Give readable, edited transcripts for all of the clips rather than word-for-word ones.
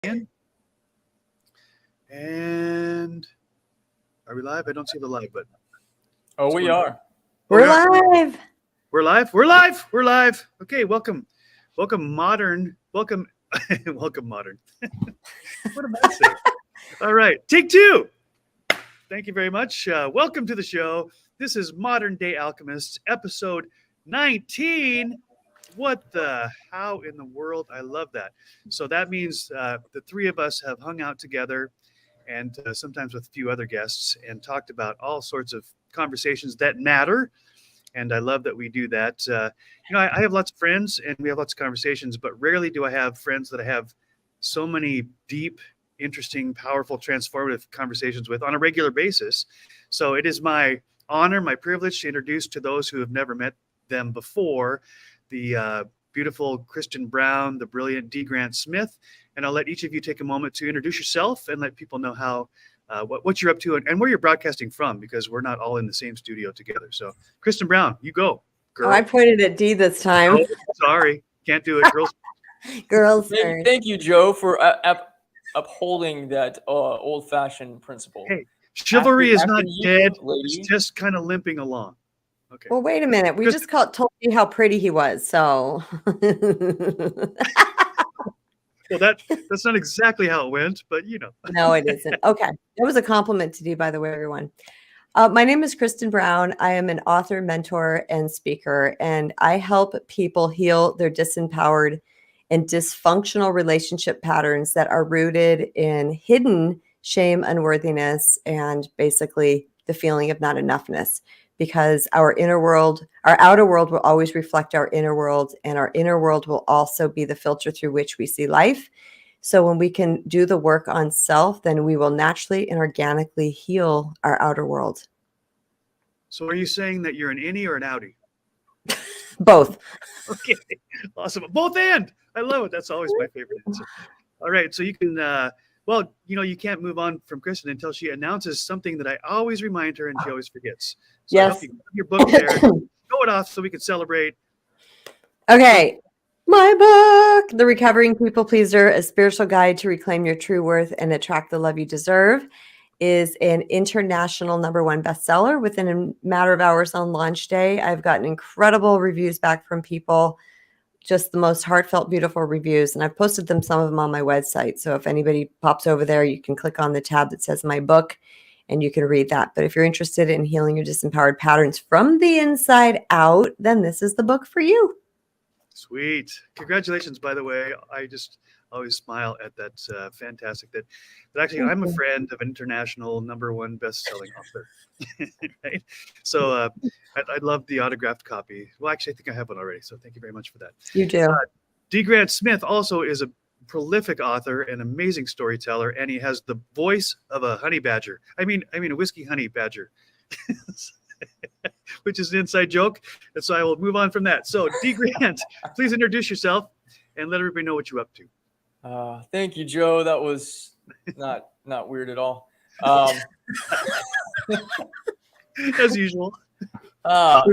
in. And are we live? I don't see the live button. Oh, we are. We're live. We're live. We're live. We're live. Okay, welcome. Welcome, modern. Welcome. Welcome, modern. What am I saying? All right, take two. Thank you very much. Welcome to the show. This is Modern Day Alchemists, episode 19. What the? How in the world? I love that. So that means the three of us have hung out together and sometimes with a few other guests and talked about all sorts of conversations that matter. And I love that we do that. I have lots of friends and we have lots of conversations, but rarely do I have friends that I have so many deep, interesting, powerful, transformative conversations with on a regular basis. So it is my honor, my privilege to introduce to those who have never met them before, the beautiful Kristen Brown, the brilliant D. Grant Smith. And I'll let each of you take a moment to introduce yourself and let people know how what you're up to and where you're broadcasting from, because we're not all in the same studio together. So Kristen Brown, you go, girl. Oh, I pointed at D this time. Oh, sorry, can't do it, girls. Girls. Thank you, Joe, for upholding that old-fashioned principle. Hey, chivalry is not dead. Lady. It's just kind of limping along. Okay. Well, wait a minute. We just told you how pretty he was. So. Well, that's not exactly how it went, but you know. No, it isn't. Okay. That was a compliment to D, by the way, everyone. My name is Kristen Brown. I am an author, mentor, and speaker, and I help people heal their disempowered and dysfunctional relationship patterns that are rooted in hidden shame, unworthiness, and basically the feeling of not enoughness. Because our outer world will always reflect our inner world, and our inner world will also be the filter through which we see life. So when we can do the work on self, then we will naturally and organically heal our outer world. So are you saying that you're an innie or an outie? Both. Okay, awesome. Both and. I love it. That's always my favorite answer. All right, so you can, you can't move on from Kristen until she announces something that I always remind her and she always forgets. So yes. I hope you have your book there. Show it off so we can celebrate. Okay. My book, The Recovering People Pleaser, A Spiritual Guide to Reclaim Your True Worth and Attract the Love You Deserve, is an international #1 bestseller within a matter of hours on launch day. I've gotten incredible reviews back from people, just the most heartfelt, beautiful reviews. And I've posted some of them on my website. So if anybody pops over there, you can click on the tab that says my book and you can read that. But if you're interested in healing your disempowered patterns from the inside out, then this is the book for you. Sweet. Congratulations, by the way. I just always smile at that. Fantastic. That actually, I'm a friend of an international #1 best-selling author. Right? So I love the autographed copy. Well, actually, I think I have one already. So thank you very much for that. You do. D. Grant Smith also is a prolific author and amazing storyteller, and he has the voice of a honey badger. I mean a whiskey honey badger. Which is an inside joke. And so I will move on from that. So D. Grant, please introduce yourself and let everybody know what you're up to. Thank you, Joe. That was not weird at all. As usual. My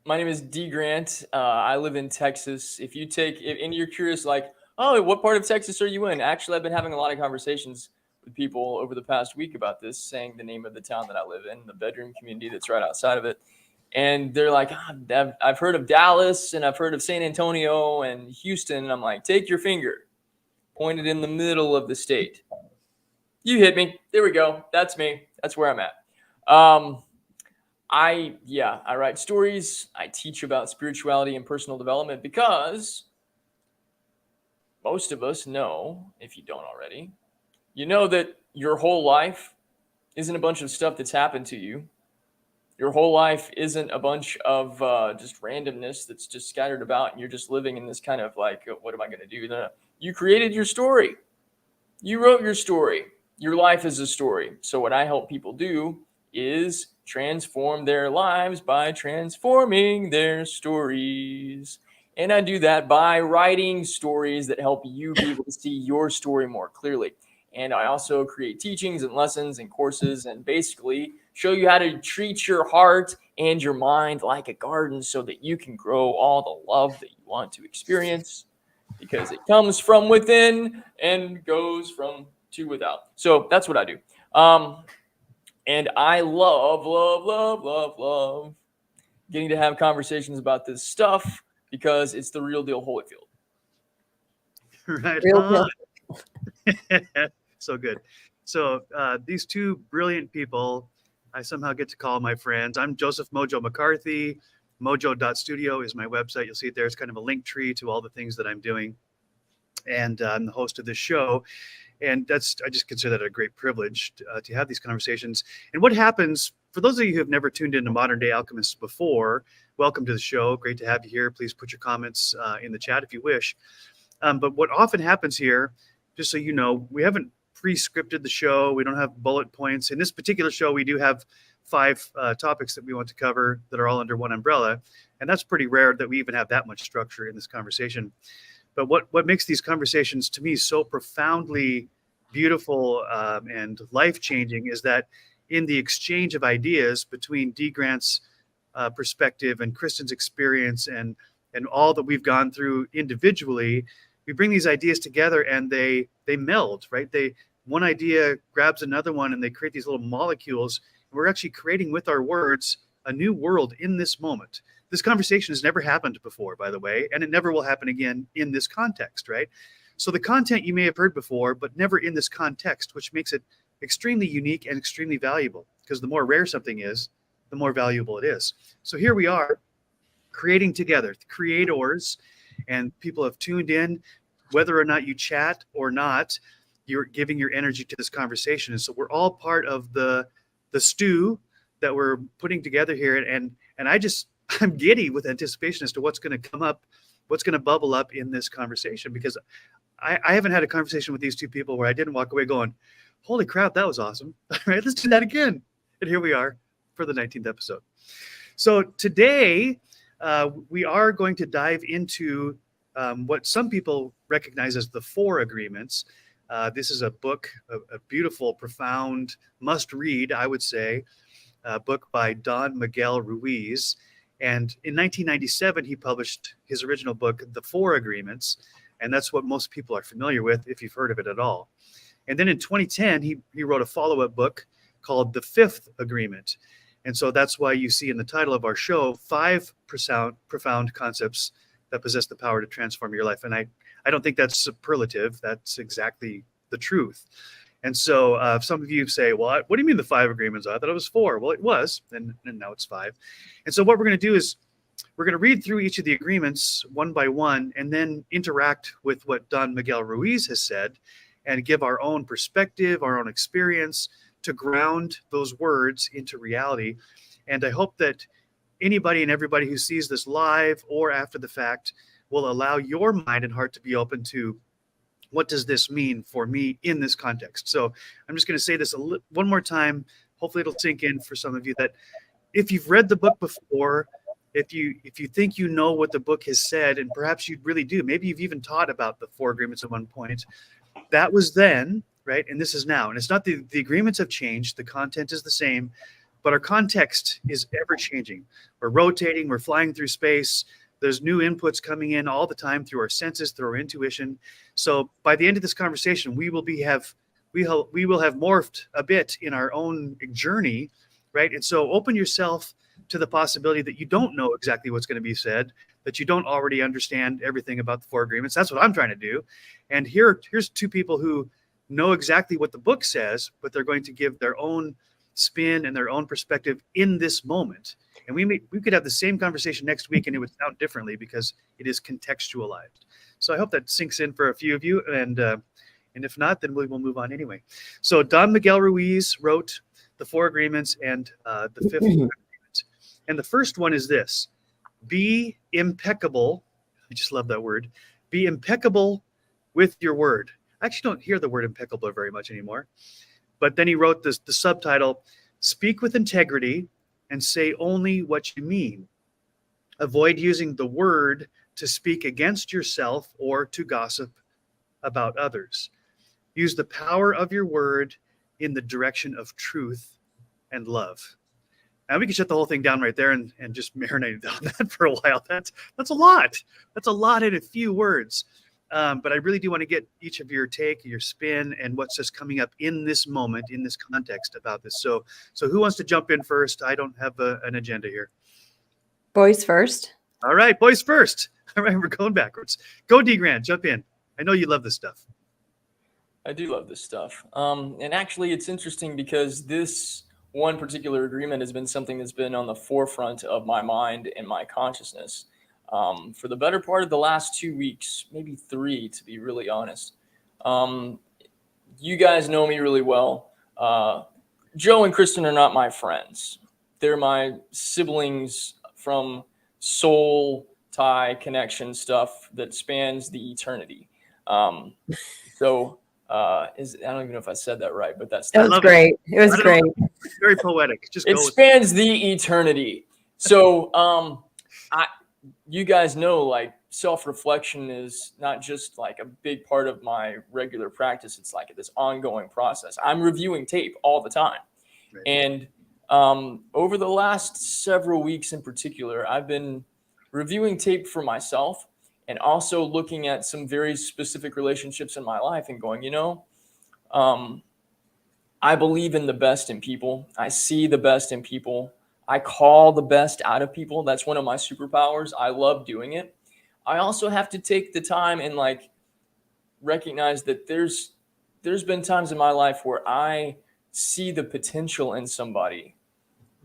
name is D. Grant. I live in Texas. And you're curious, like, oh, what part of Texas are you in? Actually, I've been having a lot of conversations with people over the past week about this, saying the name of the town that I live in, the bedroom community that's right outside of it. And they're like, I've heard of Dallas and I've heard of San Antonio and Houston. And I'm like, take your finger, point it in the middle of the state. You hit me. There we go. That's me. That's where I'm at. I write stories. I teach about spirituality and personal development because most of us know, if you don't already, you know that your whole life isn't a bunch of stuff that's happened to you. Your whole life isn't a bunch of just randomness that's just scattered about and you're just living in this kind of like, what am I going to do? No. You created your story. You wrote your story. Your life is a story. So what I help people do is transform their lives by transforming their stories. And I do that by writing stories that help you be able to see your story more clearly. And I also create teachings and lessons and courses and basically show you how to treat your heart and your mind like a garden so that you can grow all the love that you want to experience because it comes from within and goes from to without. So that's what I do. And I love getting to have conversations about this stuff because it's the real deal Holyfield. Right Real on. deal. So good. So these two brilliant people, I somehow get to call my friends. I'm Joseph Mojo McCarthy. Mojo.studio is my website. You'll see it there. It's kind of a link tree to all the things that I'm doing. And I'm the host of this show. And I just consider that a great privilege to have these conversations. And what happens, for those of you who have never tuned into Modern Day Alchemists before, welcome to the show. Great to have you here. Please put your comments in the chat if you wish. But what often happens here, just so you know, we haven't pre-scripted the show. We don't have bullet points. In this particular show, we do have 5 topics that we want to cover that are all under one umbrella. And that's pretty rare that we even have that much structure in this conversation. But what makes these conversations to me so profoundly beautiful and life-changing is that in the exchange of ideas between D. Grant's perspective and Kristen's experience and all that we've gone through individually, we bring these ideas together and they meld, right? One idea grabs another one and they create these little molecules. We're actually creating with our words a new world in this moment. This conversation has never happened before, by the way, and it never will happen again in this context, right? So the content you may have heard before, but never in this context, which makes it extremely unique and extremely valuable, because the more rare something is, the more valuable it is. So here we are creating together, creators, and people have tuned in. Whether or not you chat or not, you're giving your energy to this conversation. And so we're all part of the stew that we're putting together here. And I'm giddy with anticipation as to what's going to come up, what's going to bubble up in this conversation, because I haven't had a conversation with these two people where I didn't walk away going, holy crap, that was awesome. All right, let's do that again. And here we are for the 19th episode. So today we are going to dive into what some people recognize as the 4 agreements. This is a book, a beautiful, profound, must read, I would say, a book by Don Miguel Ruiz. And in 1997, he published his original book, The 4 Agreements. And that's what most people are familiar with, if you've heard of it at all. And then in 2010, he wrote a follow-up book called The 5th Agreement. And so that's why you see in the title of our show, 5 profound concepts that possess the power to transform your life. And I don't think that's superlative. That's exactly the truth. And so some of you say, well, what do you mean the 5 agreements? I thought it was 4. Well, it was, and now it's 5. And so what we're going to do is we're going to read through each of the agreements one by one and then interact with what Don Miguel Ruiz has said and give our own perspective, our own experience to ground those words into reality. And I hope that anybody and everybody who sees this live or after the fact will allow your mind and heart to be open to what does this mean for me in this context. So I'm just going to say this one more time. Hopefully it'll sink in for some of you that if you've read the book before, if you think you know what the book has said, and perhaps you really do, maybe you've even taught about the 4 agreements at one point, that was then, right? And this is now. And it's not the agreements have changed. The content is the same, but our context is ever changing. We're rotating, we're flying through space. There's new inputs coming in all the time through our senses, through our intuition. So by the end of this conversation, we will have morphed a bit in our own journey, right? And so open yourself to the possibility that you don't know exactly what's going to be said, that you don't already understand everything about the 4 agreements. That's what I'm trying to do. And here's 2 people who know exactly what the book says, but they're going to give their own spin and their own perspective in this moment. And we could have the same conversation next week and it would sound differently because it is contextualized. So I hope that sinks in for a few of you. And if not, then we'll move on anyway. So Don Miguel Ruiz wrote the 4 agreements and the 5th agreement. And the first one is this: be impeccable. I just love that word. Be impeccable with your word. I actually don't hear the word impeccable very much anymore. But then he wrote the subtitle, speak with integrity and say only what you mean. Avoid using the word to speak against yourself or to gossip about others. Use the power of your word in the direction of truth and love. Now we can shut the whole thing down right there and just marinate on that for a while. That's a lot. That's a lot in a few words. But I really do want to get each of your take, your spin, and what's just coming up in this moment, in this context about this. So who wants to jump in first? I don't have an agenda here. Boys first. All right, boys first. All right, we're going backwards. Go, D. Grant, jump in. I know you love this stuff. I do love this stuff. And actually, it's interesting because this one particular agreement has been something that's been on the forefront of my mind and my consciousness for the better part of the last 2 weeks, maybe 3, to be really honest. You guys know me really well. Joe and Kristen are not my friends. They're my siblings from soul tie connection stuff that spans the eternity. I don't even know if I said that right, but that was great. It was great. Very poetic. Just it spans the eternity. So you guys know, like, self-reflection is not just like a big part of my regular practice. It's like this ongoing process. I'm reviewing tape all the time. Right. And over the last several weeks in particular, I've been reviewing tape for myself and also looking at some very specific relationships in my life and going, I believe in the best in people. I see the best in people. I call the best out of people. That's one of my superpowers. I love doing it. I also have to take the time and like recognize that there's been times in my life where I see the potential in somebody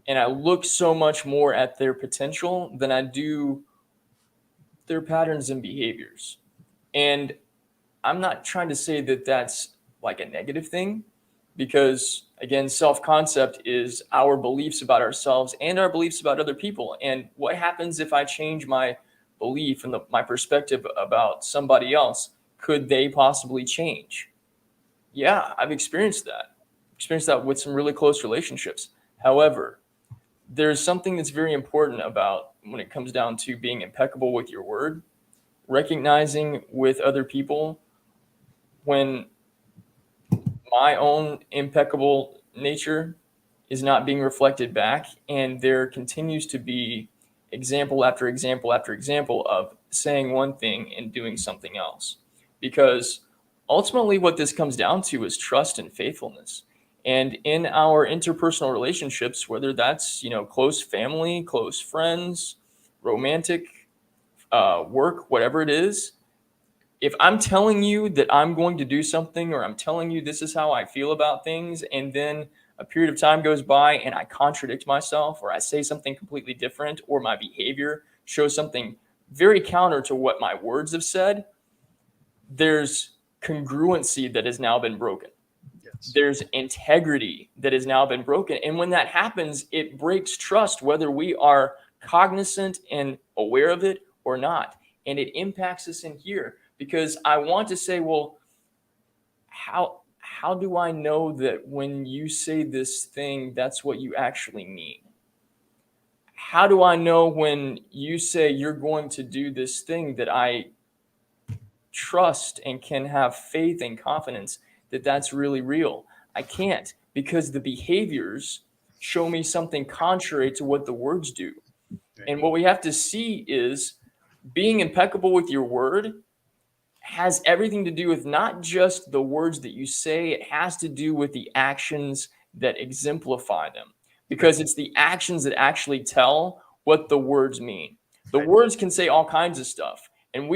and I look so much more at their potential than I do their patterns and behaviors. And I'm not trying to say that that's like a negative thing, because again, self-concept is our beliefs about ourselves and our beliefs about other people. And what happens if I change my belief and my perspective about somebody else? Could they possibly change? Yeah, I've experienced that with some really close relationships. However, there's something that's very important about when it comes down to being impeccable with your word, recognizing with other people when my own impeccable nature is not being reflected back, and there continues to be example after example after example of saying one thing and doing something else. Because ultimately what this comes down to is trust and faithfulness. And in our interpersonal relationships, whether that's, close family, close friends, romantic, work, whatever it is, if I'm telling you that I'm going to do something, or I'm telling you this is how I feel about things, and then a period of time goes by and I contradict myself, or I say something completely different, or my behavior shows something very counter to what my words have said, there's congruency that has now been broken. Yes. There's integrity that has now been broken. And when that happens, it breaks trust, whether we are cognizant and aware of it or not. And it impacts us in here, because I want to say, well, how do I know that when you say this thing, that's what you actually mean? How do I know when you say you're going to do this thing that I trust and can have faith and confidence that that's really real? I can't, because the behaviors show me something contrary to what the words do. Right. And what we have to see is being impeccable with your word has everything to do with not just the words that you say, it has to do with the actions that exemplify them, because it's the actions that actually tell what the words mean. The words can say all kinds of stuff, and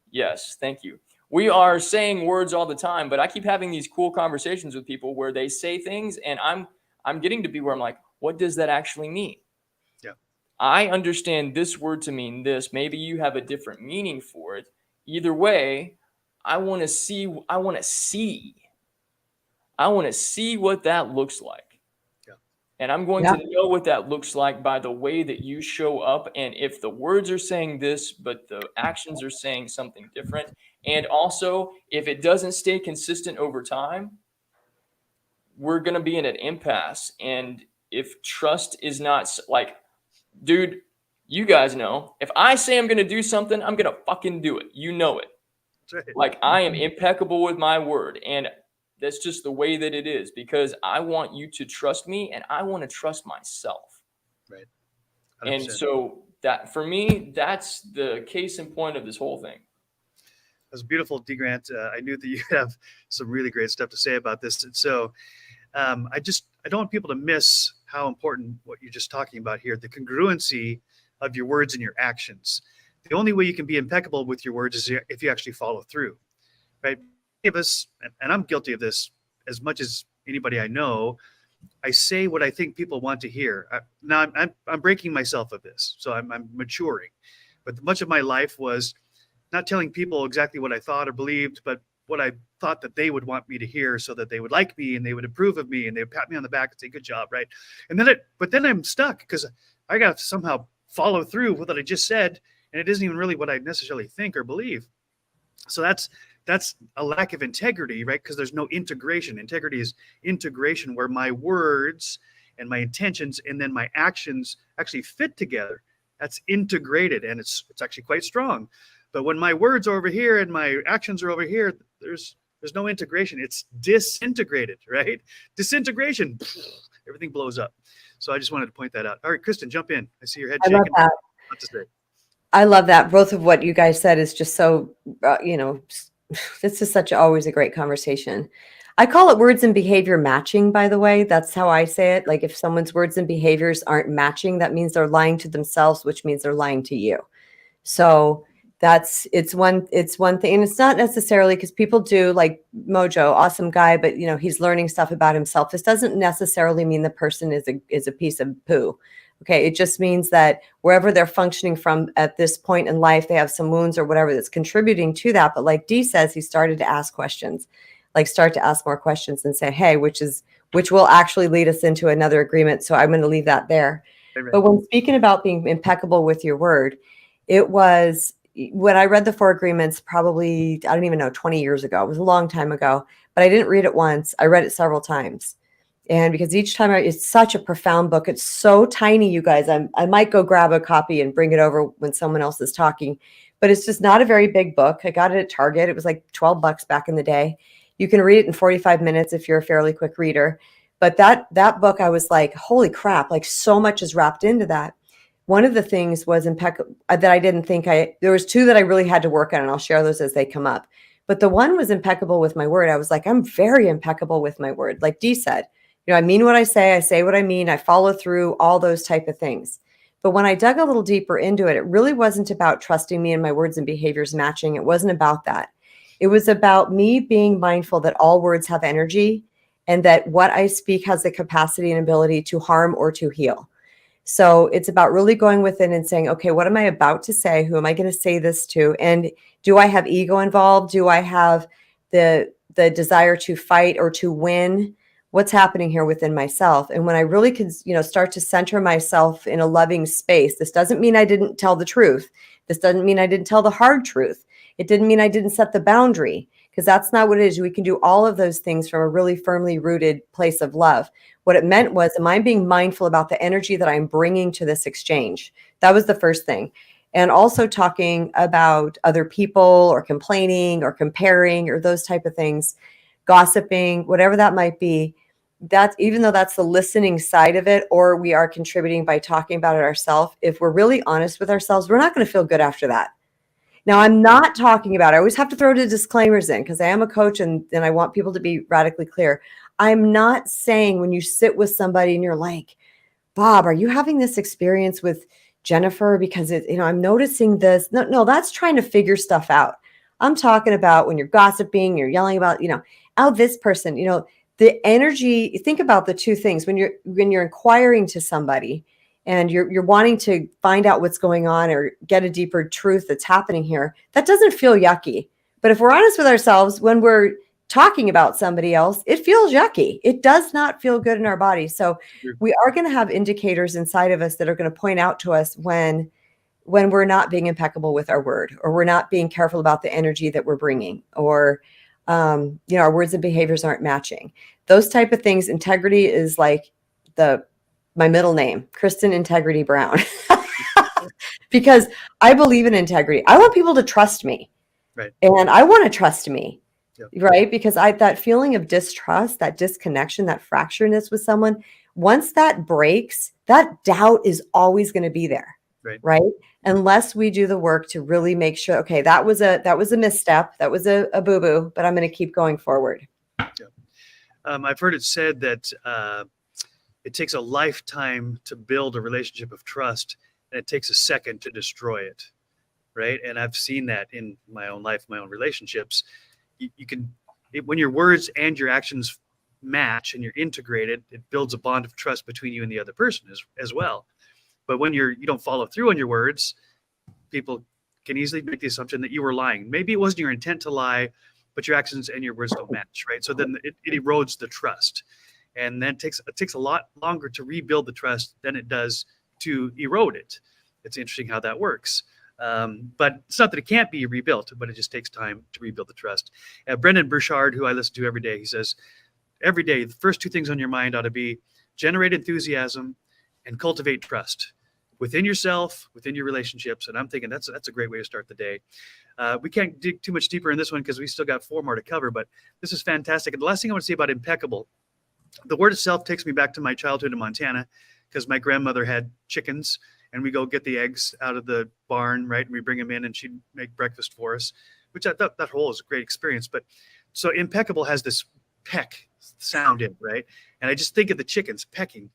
yes, thank you. We are saying words all the time, but I keep having these cool conversations with people where they say things, and I'm getting to be where I'm like, what does that actually mean? Yeah. I I understand this word to mean this. Maybe you have a different meaning for it. Either way, I want to see what that looks like. Yeah. And I'm going to know what that looks like by the way that you show up. And if the words are saying this, but the actions are saying something different, and also if it doesn't stay consistent over time, we're going to be in an impasse. And if trust is not, like, dude, you guys know, if I say I'm going to do something, I'm going to fucking do it. You know it. That's right. Like, I am impeccable with my word. And that's just the way that it is, because I want you to trust me and I want to trust myself. Right. 100%. And so that, for me, that's the case in point of this whole thing. was beautiful, D. Grant. I knew that you have some really great stuff to say about this. And so I don't want people to miss how important what you're just talking about here, the congruency of your words and your actions. The only way you can be impeccable with your words is if you actually follow through, right? Many of us, and I'm guilty of this as much as anybody I know, I say what I think people want to hear. Now I'm breaking myself of this, so I'm maturing. But much of my life was not telling people exactly what I thought or believed, but what I thought that they would want me to hear, so that they would like me and they would approve of me and they would pat me on the back and say, "Good job," right? And then I'm stuck because I got to somehow follow through with what I just said, and it isn't even really what I necessarily think or believe. So that's a lack of integrity, right? Because there's no integration. Integrity is integration, where my words and my intentions and then my actions actually fit together. That's integrated, and it's actually quite strong. But when my words are over here and my actions are over here, there's no integration. It's disintegrated, right? Disintegration, everything blows up. So I just wanted to point that out. All right, Kristen, jump in. I see your head shaking. I love that. What to say? I love that. Both of what you guys said is just so, this is always a great conversation. I call it words and behavior matching, by the way. That's how I say it. Like, if someone's words and behaviors aren't matching, that means they're lying to themselves, which means they're lying to you. So it's one thing. And it's not necessarily, because people do, like Mojo, awesome guy, but he's learning stuff about himself. This doesn't necessarily mean the person is a piece of poo. Okay, it just means that wherever they're functioning from at this point in life, they have some wounds or whatever that's contributing to that. But like Dee says, he started to ask questions, start to ask more questions and say, hey, which will actually lead us into another agreement. So I'm going to leave that there. Right. But when speaking about being impeccable with your word, it was when I read the 4 Agreements, probably, I don't even know, 20 years ago. It was a long time ago, but I didn't read it once. I read it several times. And because each time it's such a profound book, it's so tiny, you guys. I might go grab a copy and bring it over when someone else is talking, but it's just not a very big book. I got it at Target. It was like $12 back in the day. You can read it in 45 minutes if you're a fairly quick reader. But that book, I was like, holy crap, like so much is wrapped into that. One of the things was impeccable that I didn't think there was 2 that I really had to work on, and I'll share those as they come up. But the one was impeccable with my word. I was like, I'm very impeccable with my word. Like Dee said, I mean what I say what I mean, I follow through, all those type of things. But when I dug a little deeper into it, it really wasn't about trusting me and my words and behaviors matching. It wasn't about that. It was about me being mindful that all words have energy and that what I speak has the capacity and ability to harm or to heal. So it's about really going within and saying, okay, what am I about to say? Who am I going to say this to? And do I have ego involved? Do I have the desire to fight or to win? What's happening here within myself? And when I really can, start to center myself in a loving space, this doesn't mean I didn't tell the truth. This doesn't mean I didn't tell the hard truth. It didn't mean I didn't set the boundary, because that's not what it is. We can do all of those things from a really firmly rooted place of love. What it meant was, am I being mindful about the energy that I'm bringing to this exchange? That was the first thing. And also talking about other people or complaining or comparing or those type of things, gossiping, whatever that might be. That's, even though that's the listening side of it, or we are contributing by talking about it ourselves, if we're really honest with ourselves, we're not going to feel good after that. Now, I'm not talking about, I always have to throw the disclaimers in because I am a coach and I want people to be radically clear. I'm not saying when you sit with somebody and you're like, Bob, are you having this experience with Jennifer? Because I'm noticing this. No, that's trying to figure stuff out. I'm talking about when you're gossiping, you're yelling about, this person, the energy. Think about the 2 things when you're inquiring to somebody and you're wanting to find out what's going on or get a deeper truth that's happening here. That doesn't feel yucky. But if we're honest with ourselves, when we're talking about somebody else, it feels yucky. It does not feel good in our body. So we are going to have indicators inside of us that are going to point out to us when we're not being impeccable with our word, or we're not being careful about the energy that we're bringing, or our words and behaviors aren't matching. Those type of things. Integrity is like my middle name, Kristen Integrity Brown, because I believe in integrity. I want people to trust me, right? And I want to trust me, right? Because that feeling of distrust, that disconnection, that fracturedness with someone, once that breaks, that doubt is always going to be there, right? unless we do the work to really make sure, okay, that was a misstep, that was a boo-boo, but I'm going to keep going forward. Yeah. I've heard it said that it takes a lifetime to build a relationship of trust, and it takes a second to destroy it, right? And I've seen that in my own life, my own relationships. You can, when your words and your actions match and you're integrated, it builds a bond of trust between you and the other person as well. But when you don't follow through on your words, people can easily make the assumption that you were lying. Maybe it wasn't your intent to lie, but your actions and your words don't match, right? So then it erodes the trust. And then it takes a lot longer to rebuild the trust than it does to erode it. It's interesting how that works. But it's not that it can't be rebuilt, but it just takes time to rebuild the trust. Brendan Burchard, who I listen to every day, he says, every day, the first two things on your mind ought to be generate enthusiasm and cultivate trust within yourself, within your relationships. And I'm thinking that's a great way to start the day. We can't dig too much deeper in this one because we still got 4 more to cover, but this is fantastic. And the last thing I want to say about impeccable, the word itself takes me back to my childhood in Montana because my grandmother had chickens and we go get the eggs out of the barn, right? And we bring them in and she'd make breakfast for us, which I thought that whole is a great experience. But so impeccable has this peck sound in it, right? And I just think of the chickens pecking.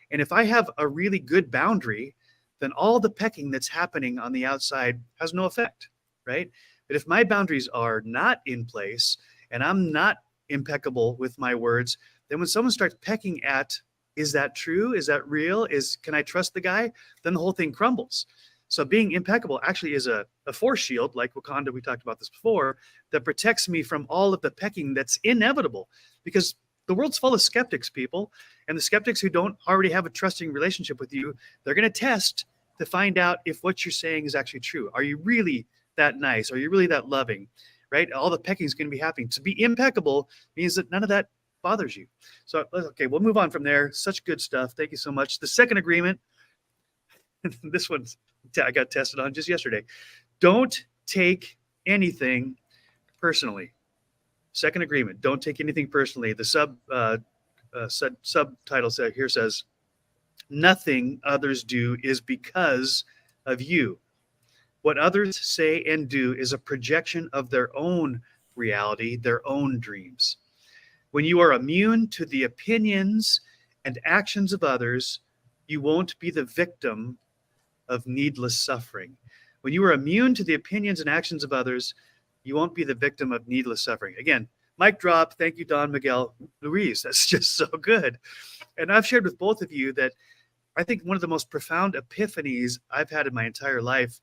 And if I have a really good boundary, then all the pecking that's happening on the outside has no effect, right? But if my boundaries are not in place and I'm not impeccable with my words, then when someone starts pecking at, is that true? Is that real? Can I trust the guy? Then the whole thing crumbles. So being impeccable actually is a force shield, like Wakanda, we talked about this before, that protects me from all of the pecking that's inevitable. Because the world's full of skeptics, people. And the skeptics who don't already have a trusting relationship with you, they're going to test to find out if what you're saying is actually true. Are you really that nice? Are you really that loving? Right? All the pecking is going to be happening. To be impeccable means that none of that bothers you. So, okay, we'll move on from there. Such good stuff. Thank you so much. The second agreement, this one's I got tested on just yesterday. Don't take anything personally. Second agreement, don't take anything personally. The subtitle here says, nothing others do is because of you. What others say and do is a projection of their own reality, their own dreams. When you are immune to the opinions and actions of others, you won't be the victim of needless suffering. When you are immune to the opinions and actions of others, you won't be the victim of needless suffering. Again, mic drop. Thank you, Don Miguel Ruiz. That's just so good. And I've shared with both of you that I think one of the most profound epiphanies I've had in my entire life,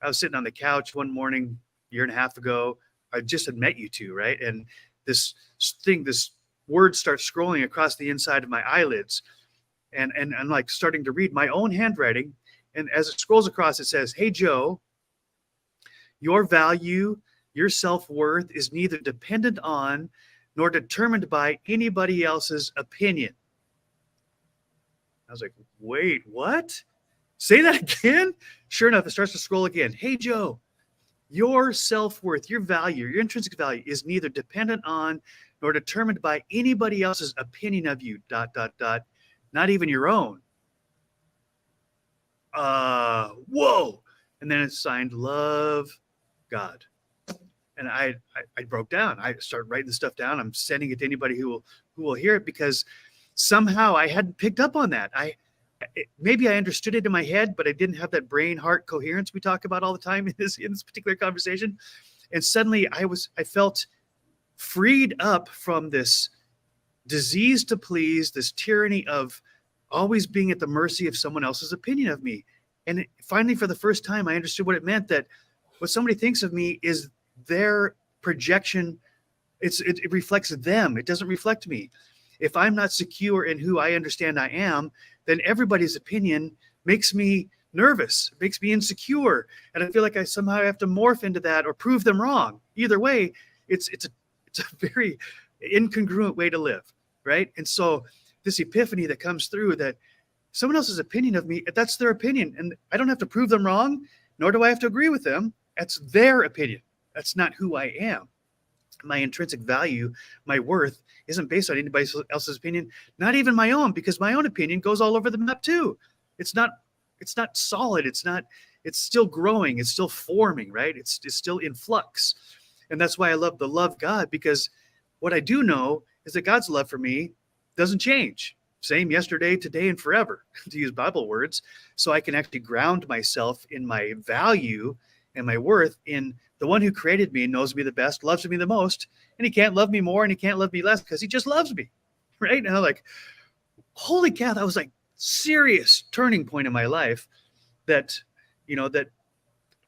I was sitting on the couch one morning, a year and a half ago. I just had met you two, right? And this word starts scrolling across the inside of my eyelids. And I'm like starting to read my own handwriting. And as it scrolls across, it says, hey, Joe, your value, your self-worth is neither dependent on nor determined by anybody else's opinion. I was like, wait, what? Say that again? Sure enough, it starts to scroll again. Hey, Joe, your self-worth, your value, your intrinsic value is neither dependent on nor determined by anybody else's opinion of you, ... not even your own. Whoa. And then it's signed, love, God. And I broke down. I started writing the stuff down. I'm sending it to anybody who will hear it because somehow I hadn't picked up on that. Maybe I understood it in my head, but I didn't have that brain-heart coherence we talk about all the time in this particular conversation. And suddenly I felt freed up from this disease to please, this tyranny of always being at the mercy of someone else's opinion of me. And finally, for the first time, I understood what it meant, that what somebody thinks of me is their projection. It reflects them. It doesn't reflect me. If I'm not secure in who I understand I am, then everybody's opinion makes me nervous, makes me insecure. And I feel like I somehow have to morph into that or prove them wrong. Either way, it's a very incongruent way to live, right? And so this epiphany that comes through that someone else's opinion of me, that's their opinion. And I don't have to prove them wrong, nor do I have to agree with them. That's their opinion. That's not who I am. My intrinsic value, my worth, isn't based on anybody else's opinion, not even my own, because my own opinion goes all over the map too. It's not solid. It's not it's still growing, it's still forming, right? It's still in flux. And that's why I love God, because what I do know is that God's love for me doesn't change. Same yesterday, today, and forever, to use Bible words. So I can actually ground myself in my value and my worth in the one who created me, knows me the best, loves me the most, and he can't love me more and he can't love me less because he just loves me. Right? And I'm like, holy cow, that was like serious turning point in my life that, that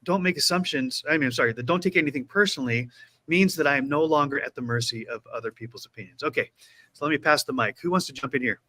don't make assumptions. That don't take anything personally means that I am no longer at the mercy of other people's opinions. Okay, so let me pass the mic. Who wants to jump in here?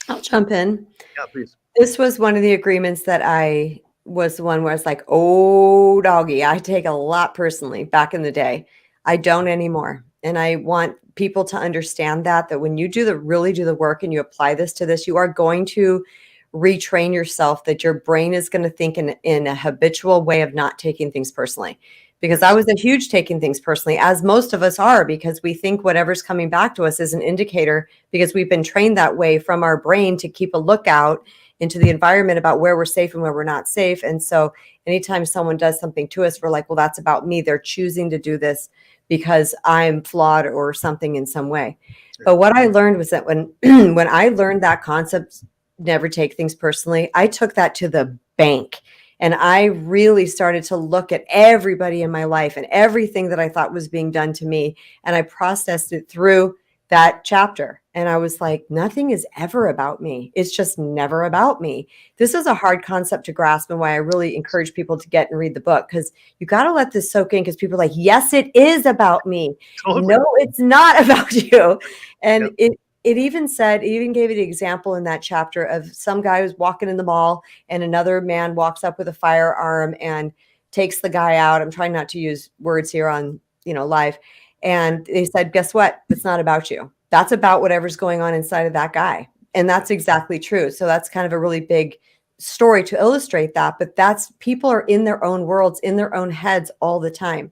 I'll jump in. Yeah, please. This was one of the agreements that I was the one where it's like, oh, doggy, I take a lot personally back in the day. I don't anymore. And I want people to understand that when you really do the work and you apply this to this, you are going to retrain yourself, that your brain is going to think in a habitual way of not taking things personally. Because I was a huge taking things personally, as most of us are, because we think whatever's coming back to us is an indicator, because we've been trained that way from our brain to keep a lookout into the environment about where we're safe and where we're not safe. And so anytime someone does something to us, we're like, well, that's about me. They're choosing to do this because I'm flawed or something in some way. But what I learned was that when I learned that concept, never take things personally, I took that to the bank. And I really started to look at everybody in my life and everything that I thought was being done to me. And I processed it through that chapter. And I was like, nothing is ever about me. It's just never about me. This is a hard concept to grasp, and why I really encourage people to get and read the book, because you got to let this soak in, because people are like, yes, it is about me. Totally. No, it's not about you. And it even gave you the example in that chapter of some guy who's walking in the mall and another man walks up with a firearm and takes the guy out. I'm trying not to use words here on, live. And they said, guess what? It's not about you. That's about whatever's going on inside of that guy. And that's exactly true. So that's kind of a really big story to illustrate that. But people are in their own worlds, in their own heads all the time.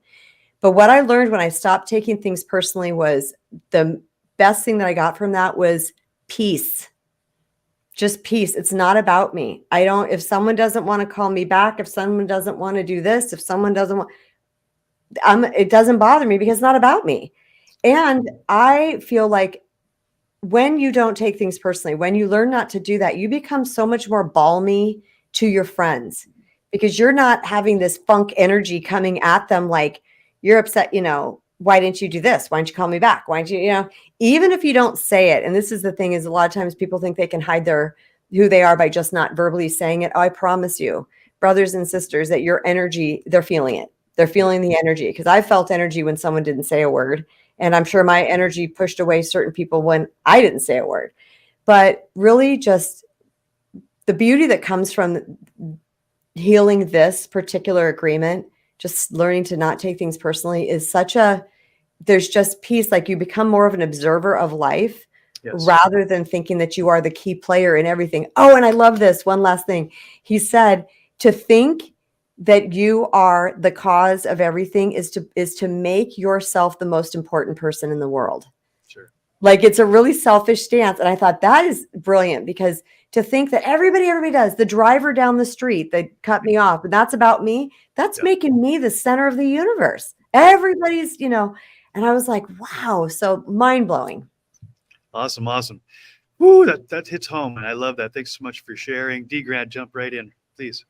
But what I learned when I stopped taking things personally was the best thing that I got from that was peace. Just peace. It's not about me. If someone doesn't want to call me back, if someone doesn't want to do this, if someone doesn't want, it doesn't bother me, because it's not about me. And I feel like when you don't take things personally, when you learn not to do that, you become so much more balmy to your friends, because you're not having this funk energy coming at them like you're upset, why didn't you do this? Why didn't you call me back? Why didn't you, even if you don't say it. And this is the thing, is a lot of times people think they can hide who they are by just not verbally saying it. Oh, I promise you, brothers and sisters, that your energy, they're feeling it. They're feeling the energy, because I felt energy when someone didn't say a word. And I'm sure my energy pushed away certain people when I didn't say a word. But really, just the beauty that comes from healing this particular agreement, just learning to not take things personally, is there's just peace. Like, you become more of an observer of life, rather than thinking that you are the key player in everything. Oh, and I love this. One last thing. He said, to think that you are the cause of everything is to make yourself the most important person in the world. Sure. Like, it's a really selfish stance. And I thought that is brilliant, because to think that everybody does, the driver down the street that cut me off, and that's about me, that's making me the center of the universe. Everybody's, and I was like, wow. So mind blowing. Awesome. Woo, that hits home. And I love that. Thanks so much for sharing. D. Grant, jump right in, please.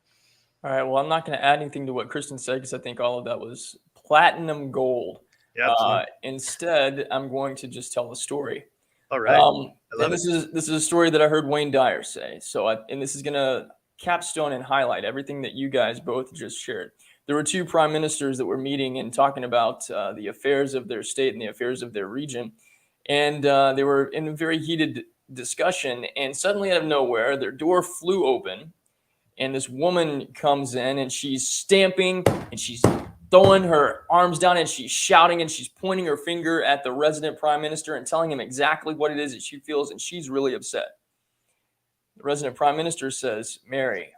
All right. Well, I'm not going to add anything to what Kristen said, because I think all of that was platinum gold. Yeah, instead, I'm going to just tell the story. All right. This is a story that I heard Wayne Dyer say. And this is going to capstone and highlight everything that you guys both just shared. There were two prime ministers that were meeting and talking about the affairs of their state and the affairs of their region. And they were in a very heated discussion. And suddenly, out of nowhere, their door flew open. And this woman comes in, and she's stamping, and she's throwing her arms down, and she's shouting, and she's pointing her finger at the resident prime minister and telling him exactly what it is that she feels, and she's really upset. The resident prime minister says, Mary,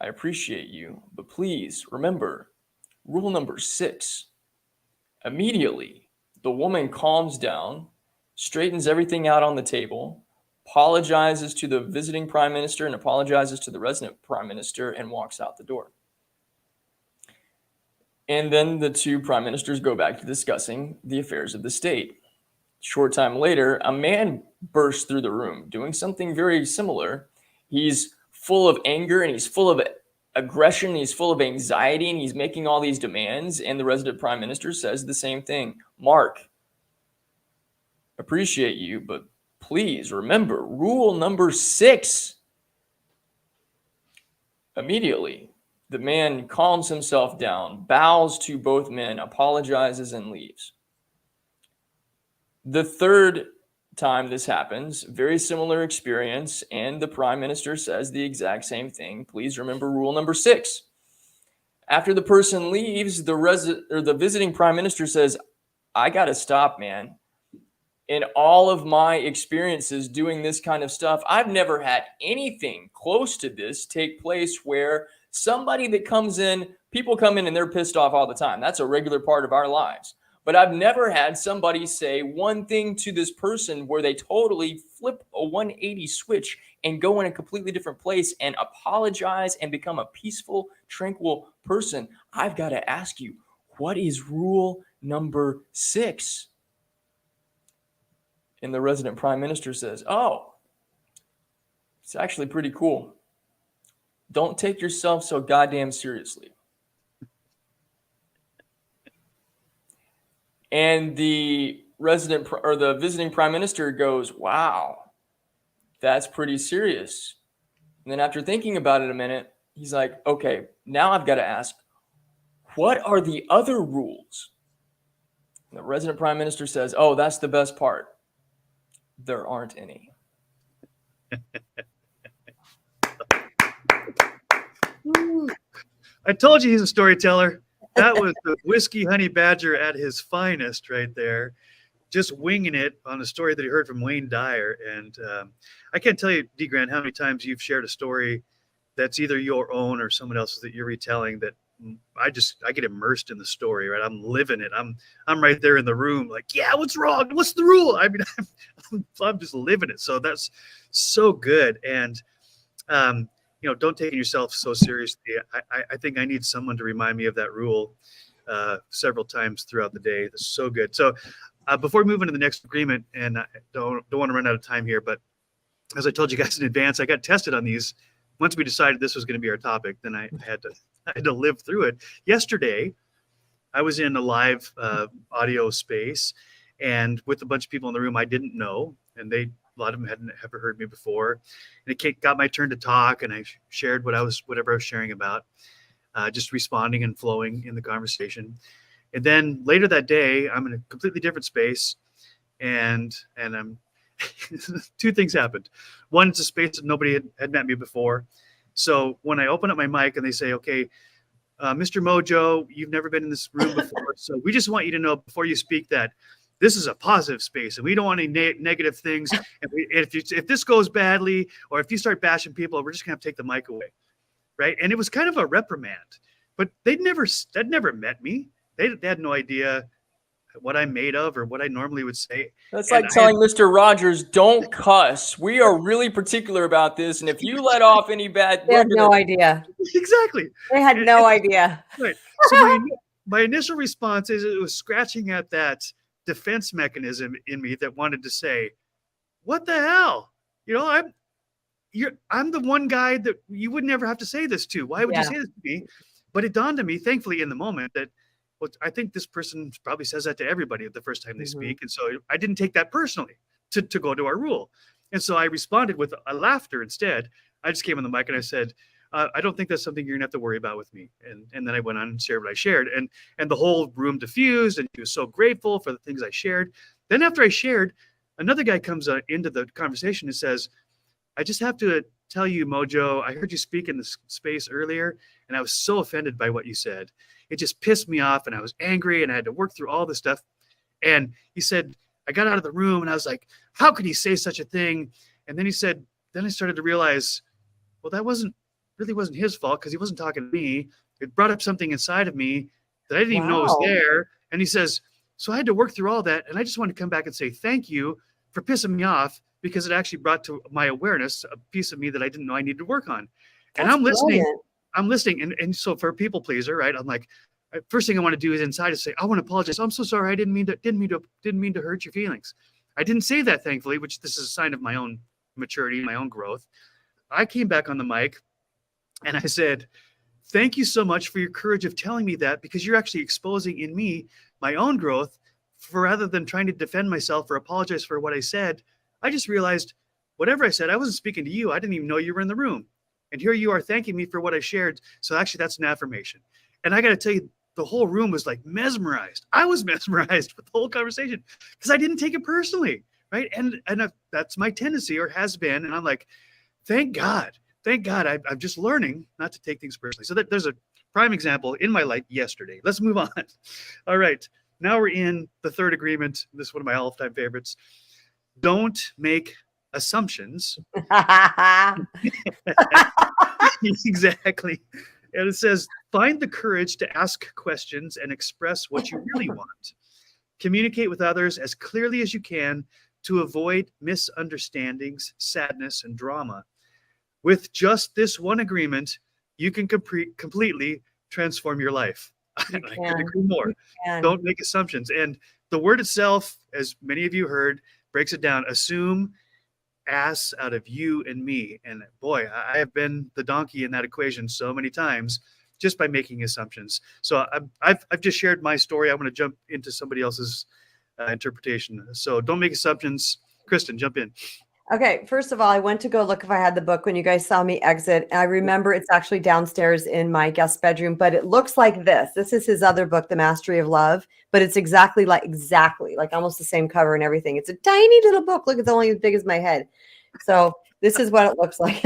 I appreciate you, but please remember rule number 6. Immediately, the woman calms down, straightens everything out on the table, apologizes to the visiting prime minister and apologizes to the resident prime minister and walks out the door. And then the two prime ministers go back to discussing the affairs of the state. Short time later, a man bursts through the room doing something very similar. He's full of anger and he's full of aggression. He's full of anxiety and he's making all these demands. And the resident prime minister says the same thing. Mark, appreciate you, but please remember rule number 6. Immediately, the man calms himself down, bows to both men, apologizes, and leaves. The third time this happens, very similar experience, and the prime minister says the exact same thing. Please remember rule number 6. After the person leaves, the visiting prime minister says, I got to stop, man. In all of my experiences doing this kind of stuff, I've never had anything close to this take place where somebody that comes in, people come in and they're pissed off all the time. That's a regular part of our lives. But I've never had somebody say one thing to this person where they totally flip a 180 switch and go in a completely different place and apologize and become a peaceful, tranquil person. I've got to ask you, what is rule number 6? And the resident prime minister says, oh, it's actually pretty cool. Don't take yourself so goddamn seriously. And the visiting prime minister goes, wow, that's pretty serious. And then after thinking about it a minute, he's like, okay, now I've got to ask, what are the other rules? And the resident prime minister says, oh, that's the best part. There aren't any. I told you he's a storyteller. That was the Whiskey Honey Badger at his finest right there. Just winging it on a story that he heard from Wayne Dyer. And I can't tell you, D. Grant, how many times you've shared a story that's either your own or someone else's that you're retelling that I get immersed in the story, right? I'm living it. I'm right there in the room, like, yeah, what's wrong? What's the rule? I mean, I'm just living it. So that's so good. And, don't take yourself so seriously. I think I need someone to remind me of that rule several times throughout the day. That's so good. So before we move into the next agreement, and I don't want to run out of time here, but as I told you guys in advance, I got tested on these. Once we decided this was going to be our topic, then I had to live through it. Yesterday, I was in a live audio space, and with a bunch of people in the room I didn't know, and a lot of them hadn't ever heard me before. And it got my turn to talk, and I shared whatever I was sharing about, just responding and flowing in the conversation. And then later that day, I'm in a completely different space, and I'm two things happened. One, it's a space that nobody had met me before. So when I open up my mic and they say, okay, Mr. Mojo, you've never been in this room before. So we just want you to know before you speak that this is a positive space and we don't want any negative things. And if this goes badly, or if you start bashing people, we're just going to have to take the mic away. Right. And it was kind of a reprimand, but they'd never met me. They had no idea what I'm made of or what I normally would say. That's like telling Mr. Rogers, don't cuss. We are really particular about this. And if you let off any bad... They had no idea. Exactly. They had no idea. Right. So my initial response is it was scratching at that defense mechanism in me that wanted to say, what the hell? I'm the one guy that you would never have to say this to. Why would you say this to me? But it dawned on me, thankfully, in the moment that, well, I think this person probably says that to everybody the first time they speak. And so I didn't take that personally to go to our rule. And so I responded with a laughter instead. I just came on the mic and I said, I don't think that's something you're gonna have to worry about with me. And then I went on and shared what I shared. And the whole room diffused, and he was so grateful for the things I shared. Then after I shared, another guy comes into the conversation and says, I just have to tell you, Mojo, I heard you speak in this space earlier, and I was so offended by what you said. It just pissed me off, and I was angry, and I had to work through all this stuff. And he said, I got out of the room, and I was like, how could he say such a thing? And then he said, then I started to realize, well, that really wasn't his fault, because he wasn't talking to me. It brought up something inside of me that I didn't even know was there. And he says, so I had to work through all that, and I just want to come back and say thank you for pissing me off because it actually brought to my awareness a piece of me that I didn't know I needed to work on. And I'm listening. Brilliant. I'm listening. And so for a people pleaser, right? I'm like, first thing I want to do is inside is say, I want to apologize. I'm so sorry. I didn't mean to hurt your feelings. I didn't say that, thankfully, which this is a sign of my own maturity, my own growth. I came back on the mic and I said, thank you so much for your courage of telling me that, because you're actually exposing in me my own growth. For rather than trying to defend myself or apologize for what I said, I just realized whatever I said, I wasn't speaking to you. I didn't even know you were in the room. And here you are thanking me for what I shared. So actually that's an affirmation. And I got to tell you, the whole room was like mesmerized. I was mesmerized with the whole conversation because I didn't take it personally. Right. And that's my tendency, or has been. And I'm like, thank God. I'm just learning not to take things personally. So there's a prime example in my life yesterday. Let's move on. All right. Now we're in the third agreement. This is one of my all-time favorites. Don't make assumptions. Exactly. And it says, find the courage to ask questions and express what you really want. Communicate with others as clearly as you can to avoid misunderstandings, sadness, and drama. With just this one agreement, you can completely transform your life. I couldn't agree more. Don't make assumptions. And the word itself, as many of you heard, breaks it down. Assume ass out of you and me. And boy, I have been the donkey in that equation so many times just by making assumptions. So I've just shared my story. I want to jump into somebody else's interpretation. So don't make assumptions. Kristen, jump in. Okay, first of all, I went to go look if I had the book when you guys saw me exit. And I remember it's actually downstairs in my guest bedroom, but it looks like this. This is his other book, The Mastery of Love, but it's exactly like almost the same cover and everything. It's a tiny little book. Look, it's only as big as my head. So this is what it looks like.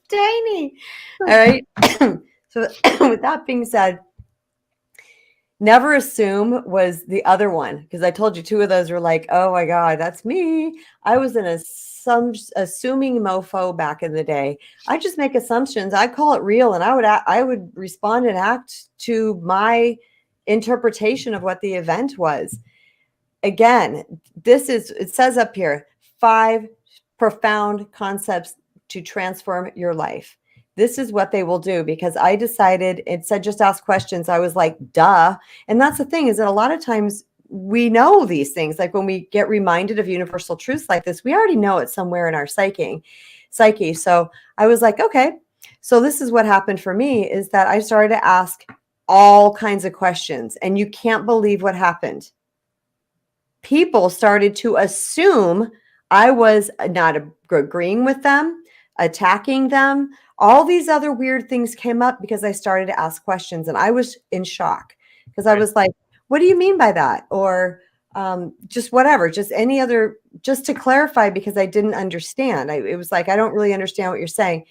Tiny. All right. So with that being said, never assume was the other one, because I told you two of those were like, oh my God, that's me. I was in assuming mofo back in the day. I just make assumptions. I call it real, and I would respond and act to my interpretation of what the event was. Again, it says up here, 5 profound concepts to transform your life. This is what they will do, because I decided, it said just ask questions. I was like, duh. And that's the thing, is that a lot of times we know these things. Like when we get reminded of universal truths like this, we already know it somewhere in our psyche. So I was like, okay. So this is what happened for me, is that I started to ask all kinds of questions, and you can't believe what happened. People started to assume I was not agreeing with them, attacking them. All these other weird things came up because I started to ask questions, and I was in shock because I was like, what do you mean by that? Or just whatever, just any other, just to clarify, because I didn't understand. It was like, I don't really understand what you're saying.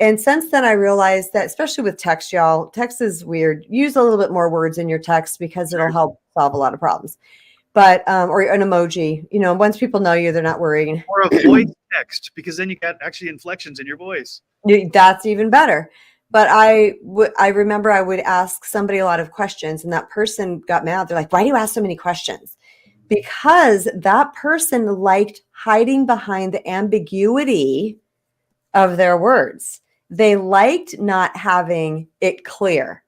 And since then I realized that, especially with text, y'all, text is weird. Use a little bit more words in your text because it'll help solve a lot of problems. But, or an emoji, once people know you, they're not worrying. Or a voice text, because then you got actually inflections in your voice. That's even better. But I remember I would ask somebody a lot of questions, and that person got mad. They're like, why do you ask so many questions? Because that person liked hiding behind the ambiguity of their words. They liked not having it clear,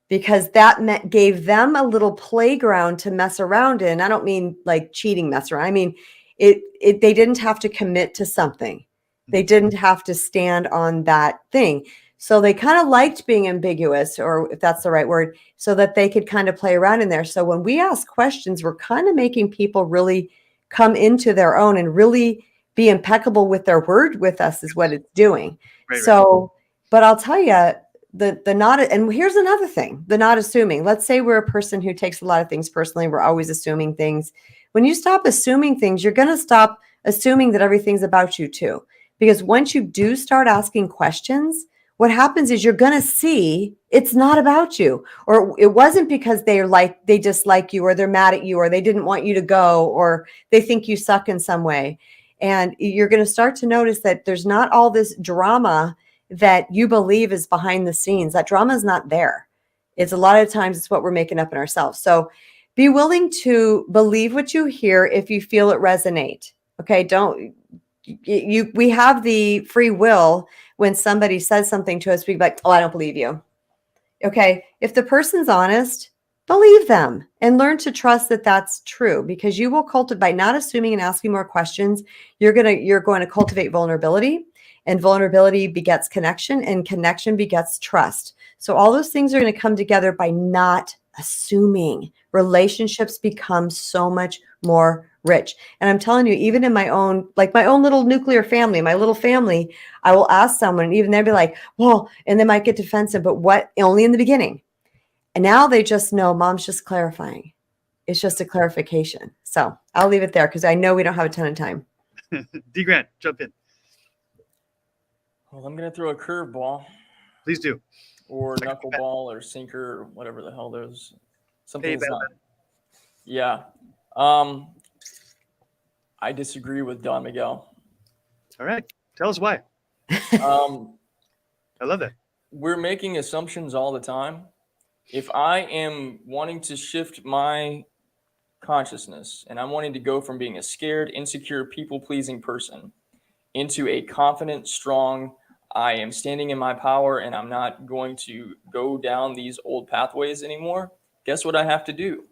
because that gave them a little playground to mess around in. I don't mean like cheating mess around. I mean, they didn't have to commit to something. They didn't have to stand on that thing. So they kind of liked being ambiguous, or if that's the right word, so that they could kind of play around in there. So when we ask questions, we're kind of making people really come into their own and really be impeccable with their word with us, is what it's doing. Right. But I'll tell you, the not, and here's another thing, the not assuming. Let's say we're a person who takes a lot of things personally. We're always assuming things. When you stop assuming things, you're going to stop assuming that everything's about you too. Because once you do start asking questions, what happens is you're going to see it's not about you, or it wasn't because they dislike you, or they're mad at you, or they didn't want you to go, or they think you suck in some way. And you're going to start to notice that there's not all this drama that you believe is behind the scenes. That drama is not there. It's a lot of times it's what we're making up in ourselves. So Be willing to believe what you hear if you feel it resonate. Okay, we have the free will. When somebody says something to us, we be like, oh, I don't believe you. Okay, if the person's honest, believe them and learn to trust that that's true, because you will cultivate, by not assuming and asking more questions, you're going to cultivate vulnerability, and vulnerability begets connection, and connection begets trust. So all those things are going to come together by not assuming. Relationships become so much more rich. And I'm telling you, even in my own little nuclear family, my little family, I will ask someone, and even they'll be like, well, and they might get defensive, but what? Only in the beginning. And now they just know mom's just clarifying. It's just a clarification. So I'll leave it there because I know we don't have a ton of time. D. Grant, jump in. Well, I'm going to throw a curveball. Please do. Or knuckleball or sinker or whatever the hell there's. Something Hey, that's not. Yeah. I disagree with Don Miguel. All right. Tell us why. I love that. We're making assumptions all the time. If I am wanting to shift my consciousness and I'm wanting to go from being a scared, insecure, people-pleasing person into a confident, strong, I am standing in my power and I'm not going to go down these old pathways anymore, guess what I have to do?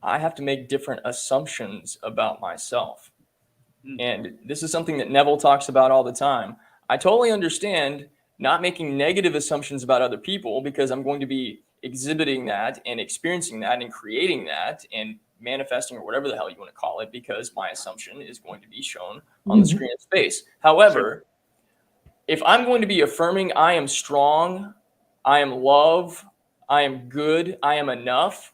I have to make different assumptions about myself. And this is something that Neville talks about all the time. I totally understand not making negative assumptions about other people, because I'm going to be exhibiting that and experiencing that and creating that and manifesting, or whatever the hell you want to call it, because my assumption is going to be shown on the screen of space. However, if I'm going to be affirming I am strong, I am love, I am good, I am enough,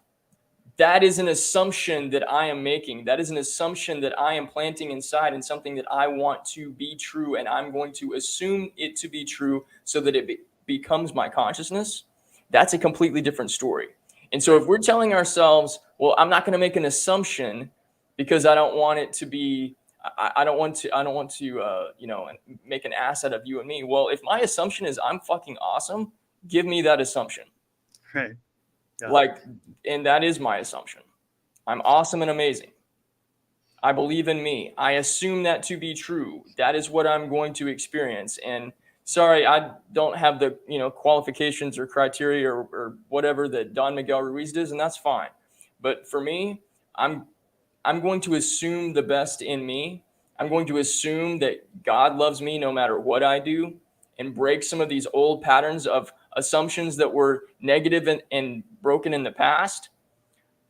that is an assumption that I am making. That is an assumption that I am planting inside, and something that I want to be true, and I'm going to assume it to be true so that it becomes my consciousness. That's a completely different story. And so if we're telling ourselves, well, I'm not going to make an assumption because I don't want it to be, I don't want to make an ass out of you and me. Well, if my assumption is I'm fucking awesome, give me that assumption. Right. Yeah. And that is my assumption. I'm awesome and amazing. I believe in me. I assume that to be true. That is what I'm going to experience. And sorry, I don't have the qualifications or criteria or whatever that Don Miguel Ruiz does, and that's fine. But for me, I'm going to assume the best in me. I'm going to assume that God loves me no matter what I do, and break some of these old patterns of assumptions that were negative and broken in the past.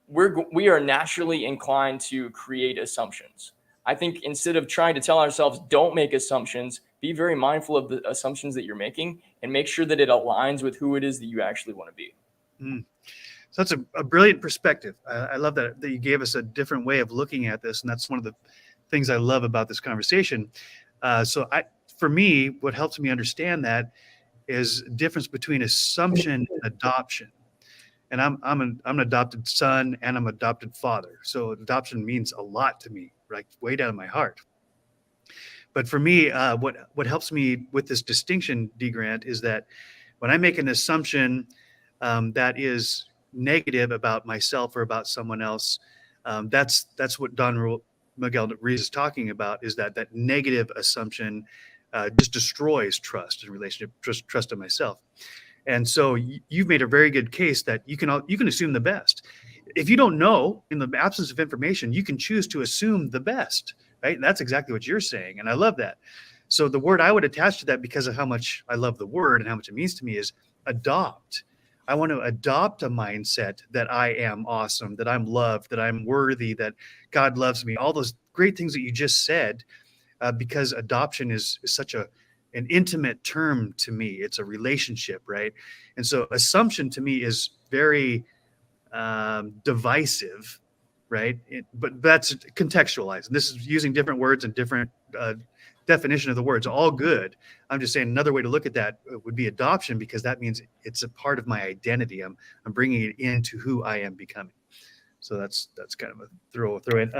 We are naturally inclined to create assumptions. I think instead of trying to tell ourselves, don't make assumptions, be very mindful of the assumptions that you're making and make sure that it aligns with who it is that you actually want to be. So that's a brilliant perspective. I love that you gave us a different way of looking at this. And that's one of the things I love about this conversation. For me, what helps me understand that is the difference between assumption and adoption. And I'm an adopted son and I'm an adopted father. So adoption means a lot to me, right? Way down in my heart. But for me, what helps me with this distinction, D. Grant, is that when I make an assumption that is negative about myself or about someone else, that's what Don Miguel Ruiz is talking about, is that negative assumption just destroys trust in relationship, trust in myself. And so you've made a very good case that you can assume the best. If you don't know, in the absence of information, you can choose to assume the best, right? And that's exactly what you're saying. And I love that. So the word I would attach to that, because of how much I love the word and how much it means to me, is adopt. I want to adopt a mindset that I am awesome, that I'm loved, that I'm worthy, that God loves me, all those great things that you just said, because adoption is such an intimate term to me. It's a relationship, right? And so assumption to me is very divisive, right? But that's contextualized. And this is using different words and different definition of the words, all good. I'm just saying another way to look at that would be adoption, because that means it's a part of my identity. I'm bringing it into who I am becoming. So that's kind of a throw in.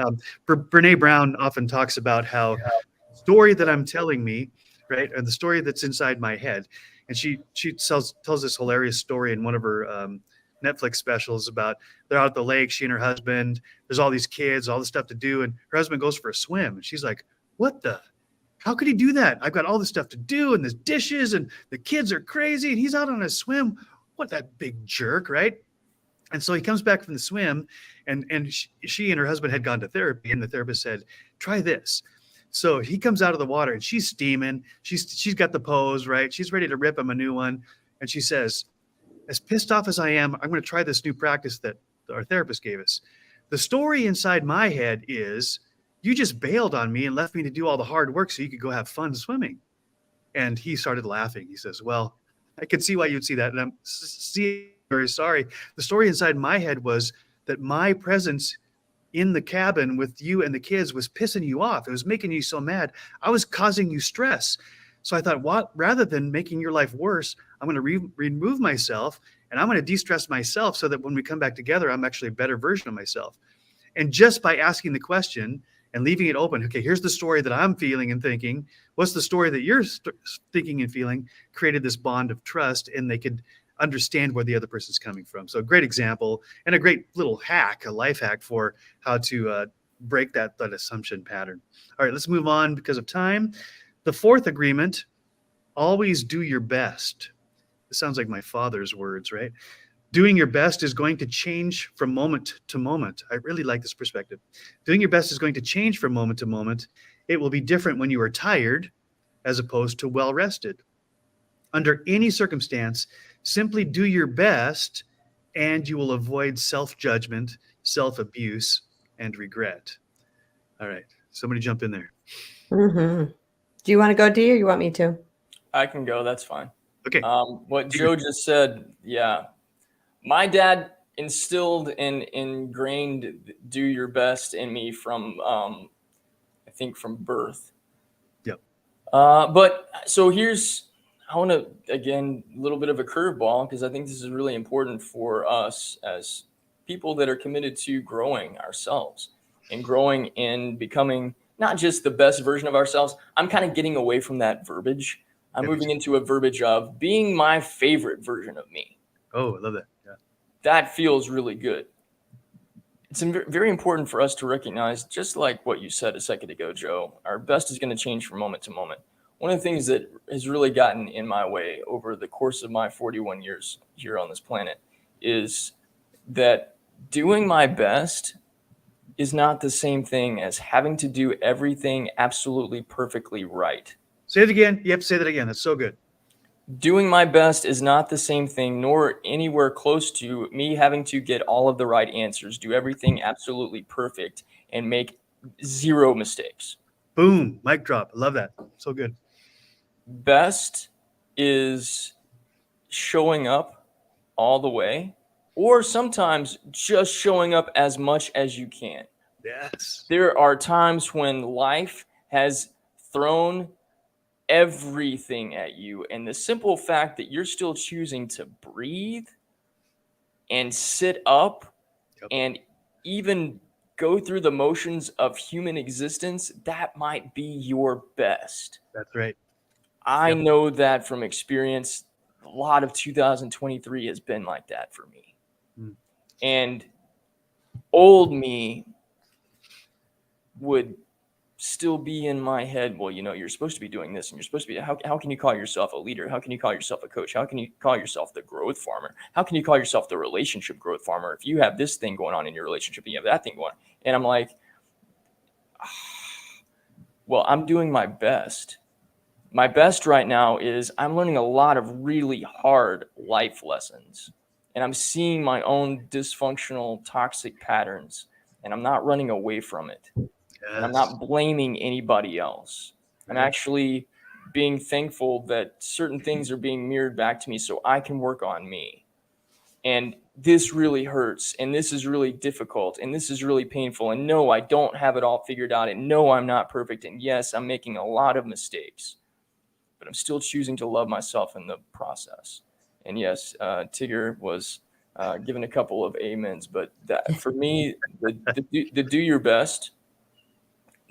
Brene Brown often talks about how the story that I'm telling me, right, and the story that's inside my head, and she tells this hilarious story in one of her Netflix specials about they're out at the lake, she and her husband, there's all these kids, all this stuff to do. And her husband goes for a swim. And she's like, how could he do that? I've got all this stuff to do and there's dishes and the kids are crazy and he's out on a swim. What, that big jerk, right? And so he comes back from the swim and she and her husband had gone to therapy and the therapist said, try this. So he comes out of the water and she's steaming. She's got the pose, right? She's ready to rip him a new one. And she says, as pissed off as I am, I'm going to try this new practice that our therapist gave us. The story inside my head is you just bailed on me and left me to do all the hard work so you could go have fun swimming. And he started laughing. He says, well, I can see why you'd see that. And I'm very sorry. The story inside my head was that my presence in the cabin with you and the kids was pissing you off. It was making you so mad. I was causing you stress. So I thought, rather than making your life worse, I'm going to remove myself and I'm going to de-stress myself so that when we come back together, I'm actually a better version of myself. And just by asking the question and leaving it open, okay, here's the story that I'm feeling and thinking. What's the story that you're thinking and feeling? Created this bond of trust, and they could understand where the other person's coming from. So a great example and a great little hack, a life hack for how to break that assumption pattern. All right, let's move on because of time. The fourth agreement, always do your best. This sounds like my father's words, right? Doing your best is going to change from moment to moment. I really like this perspective. Doing your best is going to change from moment to moment. It will be different when you are tired as opposed to well rested. Under any circumstance, simply do your best and you will avoid self-judgment, self-abuse, and regret. All right, somebody jump in there. Mm-hmm. Do you want to go, Dee, or you want me to? I can go. That's fine. Okay. What Joe just said, yeah. My dad instilled and ingrained do your best in me from, I think, from birth. Yep. But so I want to, again, a little bit of a curveball because I think this is really important for us as people that are committed to growing ourselves and growing and becoming not just the best version of ourselves. I'm kind of getting away from that verbiage. I'm moving into a verbiage of being my favorite version of me. Oh, I love that. Yeah. That feels really good. It's very important for us to recognize, just like what you said a second ago, Joe, our best is going to change from moment to moment. One of the things that has really gotten in my way over the course of my 41 years here on this planet is that doing my best is not the same thing as having to do everything absolutely perfectly right. Say it again. You have to say that again. That's so good. Doing my best is not the same thing, nor anywhere close to me having to get all of the right answers, do everything absolutely perfect, and make zero mistakes. Boom. Mic drop. I love that. So good. Best is showing up all the way, or sometimes just showing up as much as you can. Yes. There are times when life has thrown everything at you, and the simple fact that you're still choosing to breathe and sit up and even go through the motions of human existence, that might be your best. That's right. I know that from experience. A lot of 2023 has been like that for me. And old me would still be in my head, well, you're supposed to be doing this, and you're supposed to be, how can you call yourself a leader? How can you call yourself a coach? How can you call yourself the growth farmer? How can you call yourself the relationship growth farmer if you have this thing going on in your relationship and you have that thing going on? And I'm like, well, I'm doing my best. My best right now is I'm learning a lot of really hard life lessons, and I'm seeing my own dysfunctional, toxic patterns, and I'm not running away from it. And I'm not blaming anybody else. I'm actually being thankful that certain things are being mirrored back to me so I can work on me. And this really hurts, and this is really difficult, and this is really painful. And no, I don't have it all figured out, and no, I'm not perfect. And yes, I'm making a lot of mistakes, but I'm still choosing to love myself in the process. And yes, Tigger was given a couple of amens, but that for me, the do your best.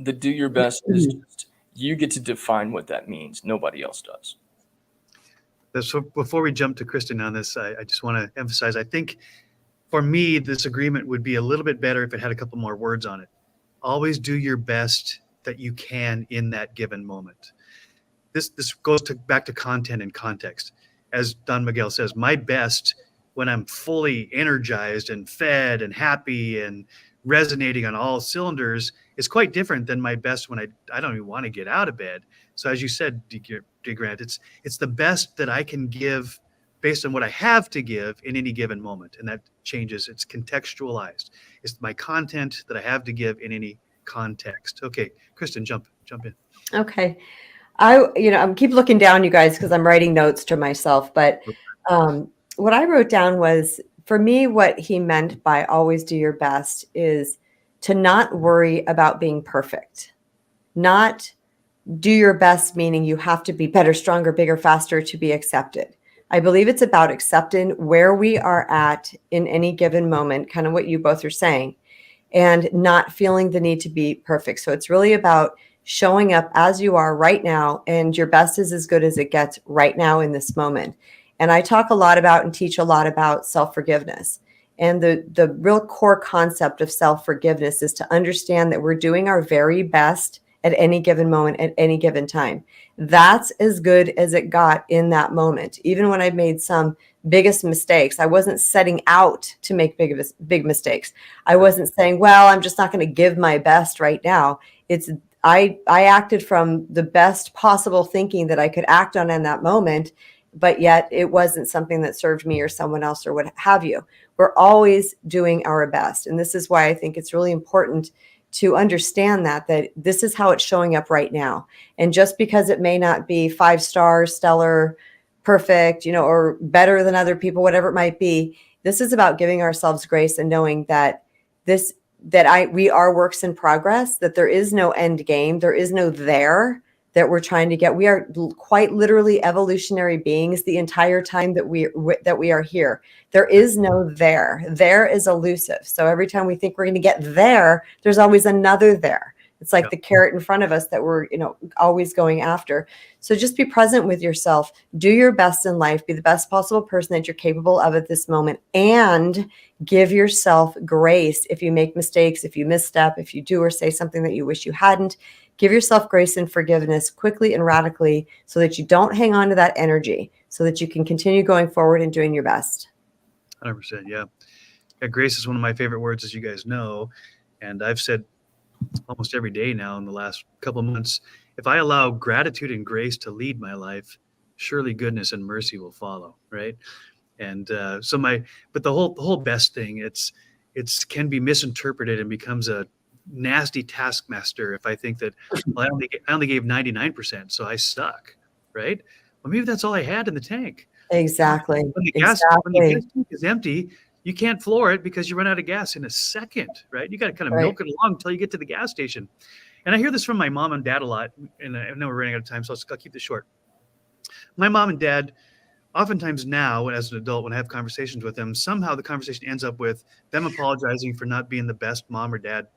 The do your best is just, you get to define what that means. Nobody else does. So before we jump to Kristen on this, I just want to emphasize, I think for me, this agreement would be a little bit better if it had a couple more words on it. Always do your best that you can in that given moment. This goes back to content and context. As Don Miguel says, my best when I'm fully energized and fed and happy and resonating on all cylinders is quite different than my best when I don't even want to get out of bed. So as you said, D. Grant, it's the best that I can give based on what I have to give in any given moment. And that changes. It's contextualized. It's my content that I have to give in any context. Okay, Kristen, jump in. Okay. I'm keep looking down, you guys, because I'm writing notes to myself. But what I wrote down was, for me, what he meant by always do your best is to not worry about being perfect. Not do your best, meaning you have to be better, stronger, bigger, faster to be accepted. I believe it's about accepting where we are at in any given moment, kind of what you both are saying, and not feeling the need to be perfect. So it's really about showing up as you are right now, and your best is as good as it gets right now in this moment. And I talk a lot about and teach a lot about self-forgiveness. And the real core concept of self-forgiveness is to understand that we're doing our very best at any given moment, at any given time. That's as good as it got in that moment. Even when I made some biggest mistakes, I wasn't setting out to make big mistakes. I wasn't saying, well, I'm just not going to give my best right now. I acted from the best possible thinking that I could act on in that moment, but yet it wasn't something that served me or someone else or what have you. We're always doing our best. And this is why I think it's really important to understand that this is how it's showing up right now. And just because it may not be 5-star, stellar, perfect, or better than other people, whatever it might be, this is about giving ourselves grace and knowing that we are works in progress, that there is no end game. There is no there that we're trying to get. We are quite literally evolutionary beings the entire time that we are here. There is no there. There is elusive. So every time we think we're going to get there, there's always another there. It's like the carrot in front of us that we're, always going after. So just be present with yourself. Do your best in life. Be the best possible person that you're capable of at this moment. And give yourself grace if you make mistakes, if you misstep, if you do or say something that you wish you hadn't. Give yourself grace and forgiveness quickly and radically so that you don't hang on to that energy, so that you can continue going forward and doing your best. 100%. Yeah. Grace is one of my favorite words, as you guys know. And I've said almost every day now in the last couple of months, if I allow gratitude and grace to lead my life, surely goodness and mercy will follow. Right. And but the whole best thing, it's can be misinterpreted and becomes a nasty taskmaster if I think that, well, I only gave 99%, so I suck, right? Well, maybe that's all I had in the tank. Exactly. When the gas tank is empty, you can't floor it because you run out of gas in a second, right? You got to kind of milk it along until you get to the gas station. And I hear this from my mom and dad a lot, and I know we're running out of time, so I'll keep this short. My mom and dad, oftentimes now, as an adult, when I have conversations with them, somehow the conversation ends up with them apologizing for not being the best mom or dad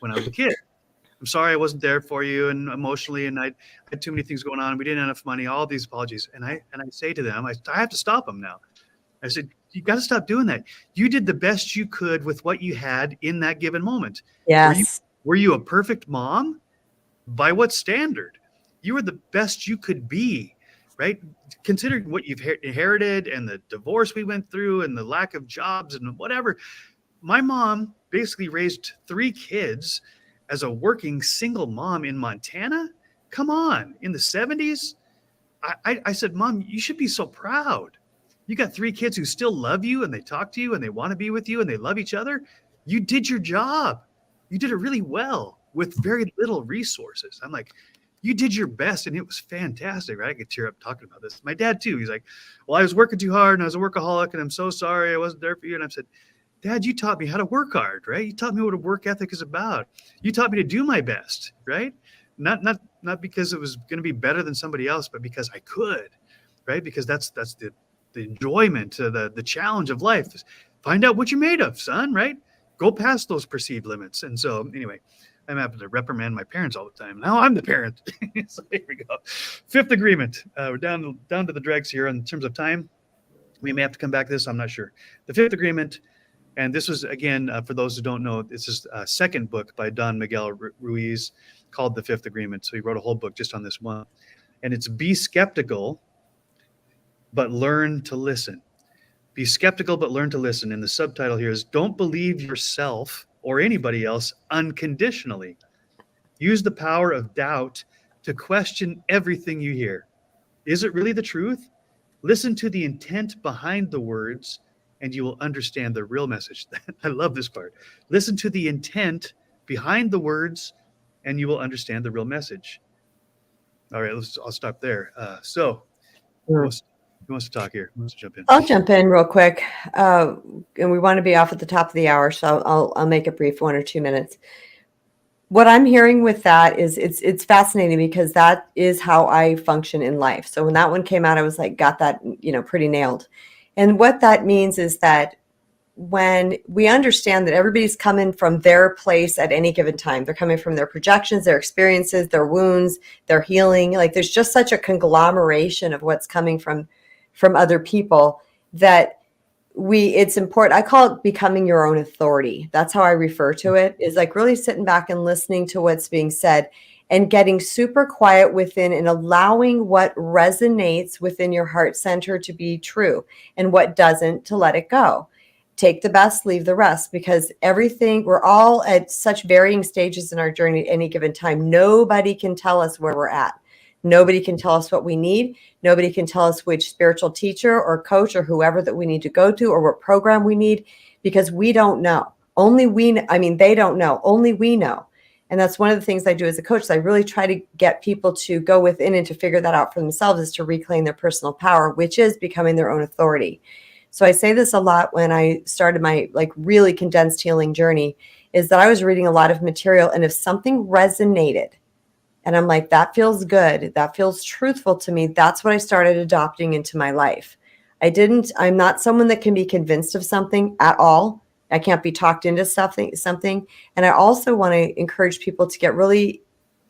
when I was a kid. I'm sorry I wasn't there for you, and emotionally, and I had too many things going on. We didn't have enough money, all these apologies. And I say to them, I have to stop them now. I said, you got to stop doing that. You did the best you could with what you had in that given moment. Yes. Were you a perfect mom? By what standard? You were the best you could be, right? Considering what you've inherited and the divorce we went through and the lack of jobs and whatever. My mom basically raised 3 kids as a working single mom in Montana. Come on, in the 70s. I said, Mom, you should be so proud. You got 3 kids who still love you and they talk to you and they want to be with you and they love each other. You did your job. You did it really well with very little resources. I'm like, you did your best and it was fantastic, right? I could tear up talking about this. My dad too. He's like, well, I was working too hard and I was a workaholic and I'm so sorry I wasn't there for you. And I've said, Dad, you taught me how to work hard, right? You taught me what a work ethic is about. You taught me to do my best, right? Not because it was going to be better than somebody else, but because I could, right? Because that's the enjoyment, the challenge of life. Find out what you're made of, son, right? Go past those perceived limits. And so anyway, I'm having to reprimand my parents all the time. Now I'm the parent. So here we go. Fifth agreement. We're down to the dregs here in terms of time. We may have to come back to this. I'm not sure. The fifth agreement, and this was, again, for those who don't know, this is a second book by Don Miguel Ruiz called The Fifth Agreement. So he wrote a whole book just on this one. And it's be skeptical, but learn to listen. Be skeptical, but learn to listen. And the subtitle here is don't believe yourself or anybody else unconditionally. Use the power of doubt to question everything you hear. Is it really the truth? Listen to the intent behind the words, and you will understand the real message. I love this part. Listen to the intent behind the words, and you will understand the real message. All right, I'll stop there. Who wants to talk here? Who wants to jump in? I'll jump in real quick. And we want to be off at the top of the hour, so I'll make it brief, 1 or 2 minutes. What I'm hearing with that is it's fascinating because that is how I function in life. So when that one came out, I was like, got that, pretty nailed. And what that means is that when we understand that everybody's coming from their place at any given time, they're coming from their projections, their experiences, their wounds, their healing. Like there's just such a conglomeration of what's coming from other people that it's important. I call it becoming your own authority. That's how I refer to it, is like really sitting back and listening to what's being said and getting super quiet within and allowing what resonates within your heart center to be true and what doesn't to let it go. Take the best, leave the rest, because we're all at such varying stages in our journey at any given time. Nobody can tell us where we're at. Nobody can tell us what we need. Nobody can tell us which spiritual teacher or coach or whoever that we need to go to or what program we need, because we don't know. They don't know. Only we know. And that's one of the things I do as a coach. So I really try to get people to go within and to figure that out for themselves, is to reclaim their personal power, which is becoming their own authority. So I say this a lot when I started my really condensed healing journey, is that I was reading a lot of material, and if something resonated, and I'm like, that feels good, that feels truthful to me, that's what I started adopting into my life. I'm not someone that can be convinced of something at all. I can't be talked into something. And I also want to encourage people to get really,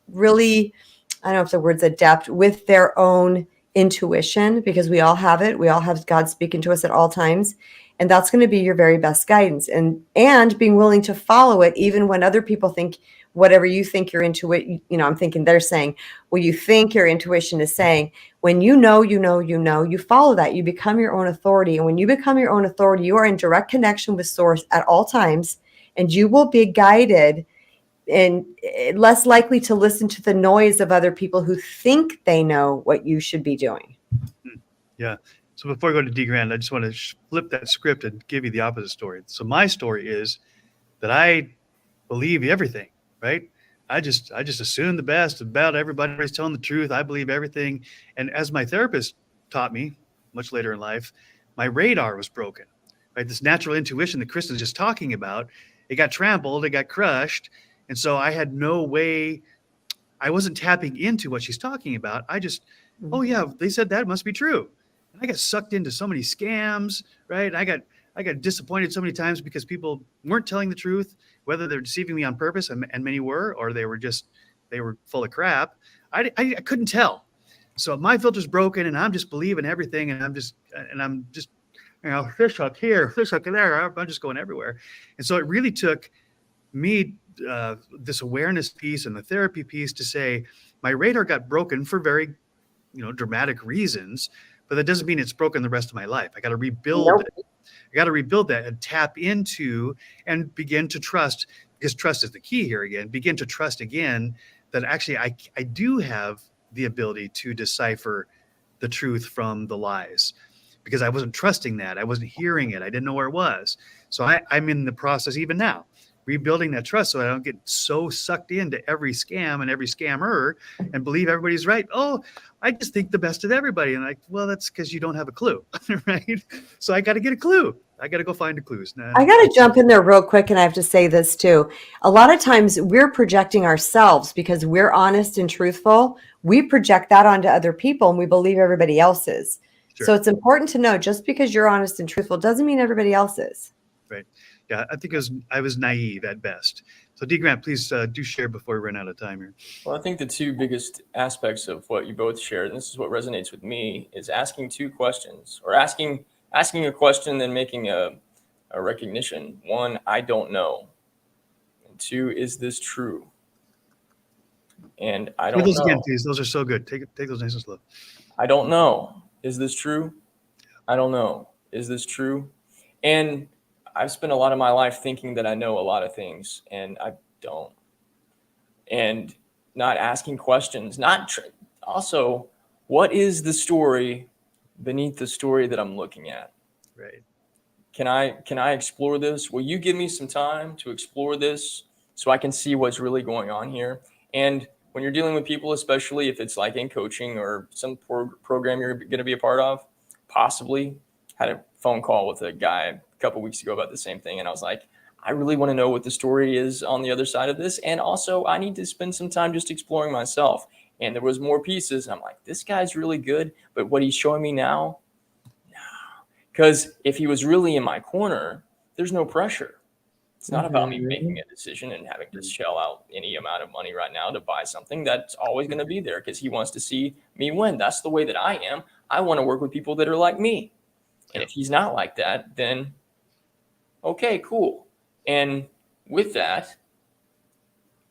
really, I don't know if the word's adept with their own intuition, because we all have it. We all have God speaking to us at all times. And that's going to be your very best guidance, and being willing to follow it, even when other people think whatever you think your intuition, I'm thinking they're saying, well, you think your intuition is saying. When you follow that, you become your own authority. And when you become your own authority, you are in direct connection with source at all times, and you will be guided and less likely to listen to the noise of other people who think they know what you should be doing. Yeah. So before I go to D. Grant, I just want to flip that script and give you the opposite story. So my story is that I believe everything, right? I just assume the best about everybody. Everybody's telling the truth. I believe everything. And as my therapist taught me much later in life, my radar was broken, right? This natural intuition that Kristen's just talking about, it got trampled, it got crushed. And so I had no way, I wasn't tapping into what she's talking about. I just, oh yeah, they said that must be true. And I got sucked into so many scams, right? I got disappointed so many times because people weren't telling the truth, whether they're deceiving me on purpose, and many were, or they were full of crap. I couldn't tell. So my filter's broken, and I'm just believing everything, and I'm just fish hook here, fish hook there. I'm just going everywhere. And so it really took me this awareness piece and the therapy piece to say my radar got broken for very dramatic reasons, but that doesn't mean it's broken the rest of my life. I got to rebuild it. I got to rebuild that and tap into and begin to trust, because trust is the key here again. Begin to trust again that actually I do have the ability to decipher the truth from the lies, because I wasn't trusting that. I wasn't hearing it. I didn't know where it was. So I'm in the process even now, rebuilding that trust so I don't get so sucked into every scam and every scammer and believe everybody's right. Oh, I just think the best of everybody. And that's because you don't have a clue, right? So I got to get a clue. I got to go find the clues. I got to jump in there real quick, and I have to say this too. A lot of times we're projecting ourselves because we're honest and truthful. We project that onto other people, and we believe everybody else is. Sure. So it's important to know, just because you're honest and truthful doesn't mean everybody else is. Right. Yeah, I think I was naive at best. So D. Grant, please do share before we run out of time here. Well, I think the two biggest aspects of what you both shared, and this is what resonates with me, is asking two questions, or asking a question, then making a recognition. One, I don't know. And two, is this true? And I Say don't those again, know. please. Those are so good. Take those nice and slow. I don't know. Is this true? I don't know. Is this true? And I've spent a lot of my life thinking that I know a lot of things, and I don't. And not asking questions, also, what is the story beneath the story that I'm looking at? Right. Can I explore this? Will you give me some time to explore this so I can see what's really going on here? And when you're dealing with people, especially if it's like in coaching or some program you're going to be a part of, possibly had a phone call with a guy a couple weeks ago about the same thing. And I was like, I really want to know what the story is on the other side of this. And also I need to spend some time just exploring myself. And there was more pieces. And I'm like, this guy's really good, but what he's showing me now, because if he was really in my corner, there's no pressure. It's not about me making a decision and having to shell out any amount of money right now to buy something. That's always going to be there because he wants to see me win. That's the way that I am. I want to work with people that are like me. And if he's not like that, then okay, cool. And with that,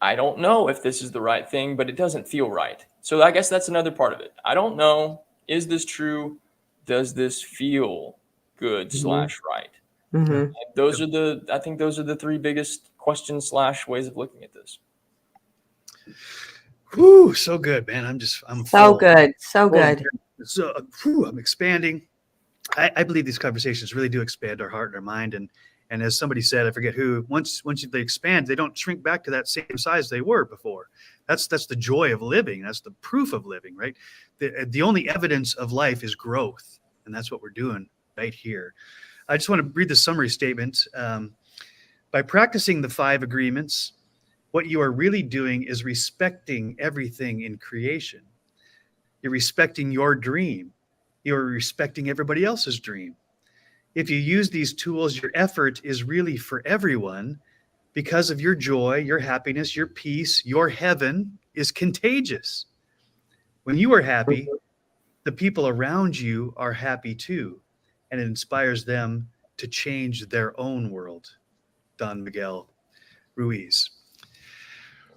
I don't know if this is the right thing, but it doesn't feel right. So I guess that's another part of it. I don't know. Is this true? Does this feel good / right? Mm-hmm. I think those are the three biggest questions / ways of looking at this. Whew, so good, man. I'm So full. good. So good. So I'm expanding. I believe these conversations really do expand our heart and our mind. And as somebody said, I forget who, once they expand, they don't shrink back to that same size they were before. That's the joy of living. That's the proof of living, right? The only evidence of life is growth. And that's what we're doing right here. I just want to read the summary statement. By practicing the 5 agreements, what you are really doing is respecting everything in creation. You're respecting your dream. You're respecting everybody else's dream. If you use these tools, your effort is really for everyone because of your joy, your happiness, your peace, your heaven is contagious. When you are happy, the people around you are happy too, and it inspires them to change their own world. Don Miguel Ruiz.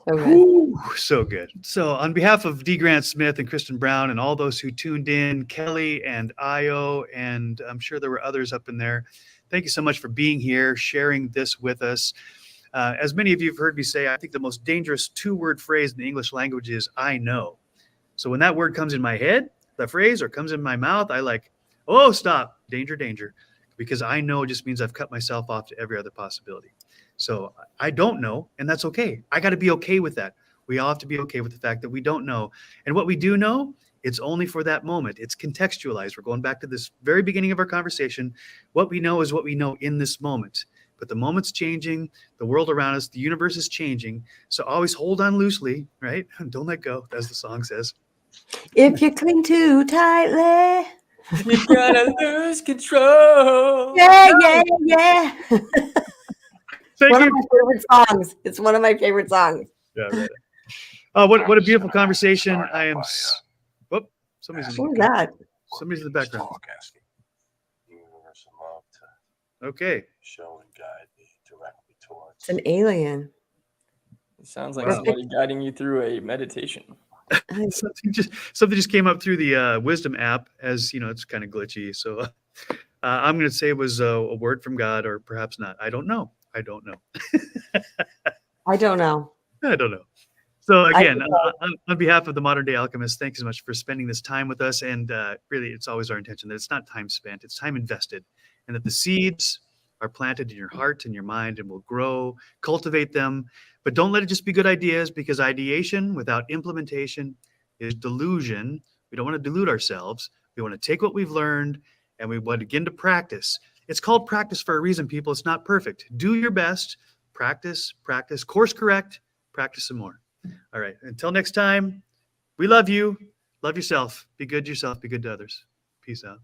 So good. Whew, so good. So on behalf of D. Grant Smith and Kristen Brown and all those who tuned in, Kelly and Io, and I'm sure there were others up in there, thank you so much for being here, sharing this with us. As many of you have heard me say, I think the most dangerous 2-word phrase in the English language is I know. So when that word comes in my head, the phrase, or comes in my mouth, I like, oh, stop, danger, danger. Because I know just means I've cut myself off to every other possibility. So I don't know, and that's okay. I got to be okay with that. We all have to be okay with the fact that we don't know. And what we do know, it's only for that moment. It's contextualized. We're going back to this very beginning of our conversation. What we know is what we know in this moment. But the moment's changing, the world around us, the universe is changing. So always hold on loosely, right? Don't let go, as the song says. If you cling too tightly, You're gonna lose control. yeah, yeah, yeah. Thank One you. of my favorite songs. It's one of my favorite songs. Yeah, right. What a beautiful conversation. I am. Whoop, somebody's What was that? Somebody's in the background. Asking universal love to Okay. show and guide me directly towards. It's an alien. It sounds like Wow. somebody guiding you through a meditation. Something just came up through the Wisdom app, as you know, it's kind of glitchy. So I'm going to say it was a word from God, or perhaps not. I don't know. I don't know. I don't know. So again, on behalf of the Modern Day Alchemists, thanks so much for spending this time with us. And really, it's always our intention that it's not time spent, it's time invested, and that the seeds are planted in your heart and your mind and will grow. Cultivate them, but don't let it just be good ideas, because ideation without implementation is delusion. We don't want to delude ourselves. We want to take what we've learned and we want to begin to practice. It's called practice for a reason, people. It's not perfect. Do your best. Practice, course correct, practice some more. All right. Until next time, we love you. Love yourself. Be good to yourself. Be good to others. Peace out.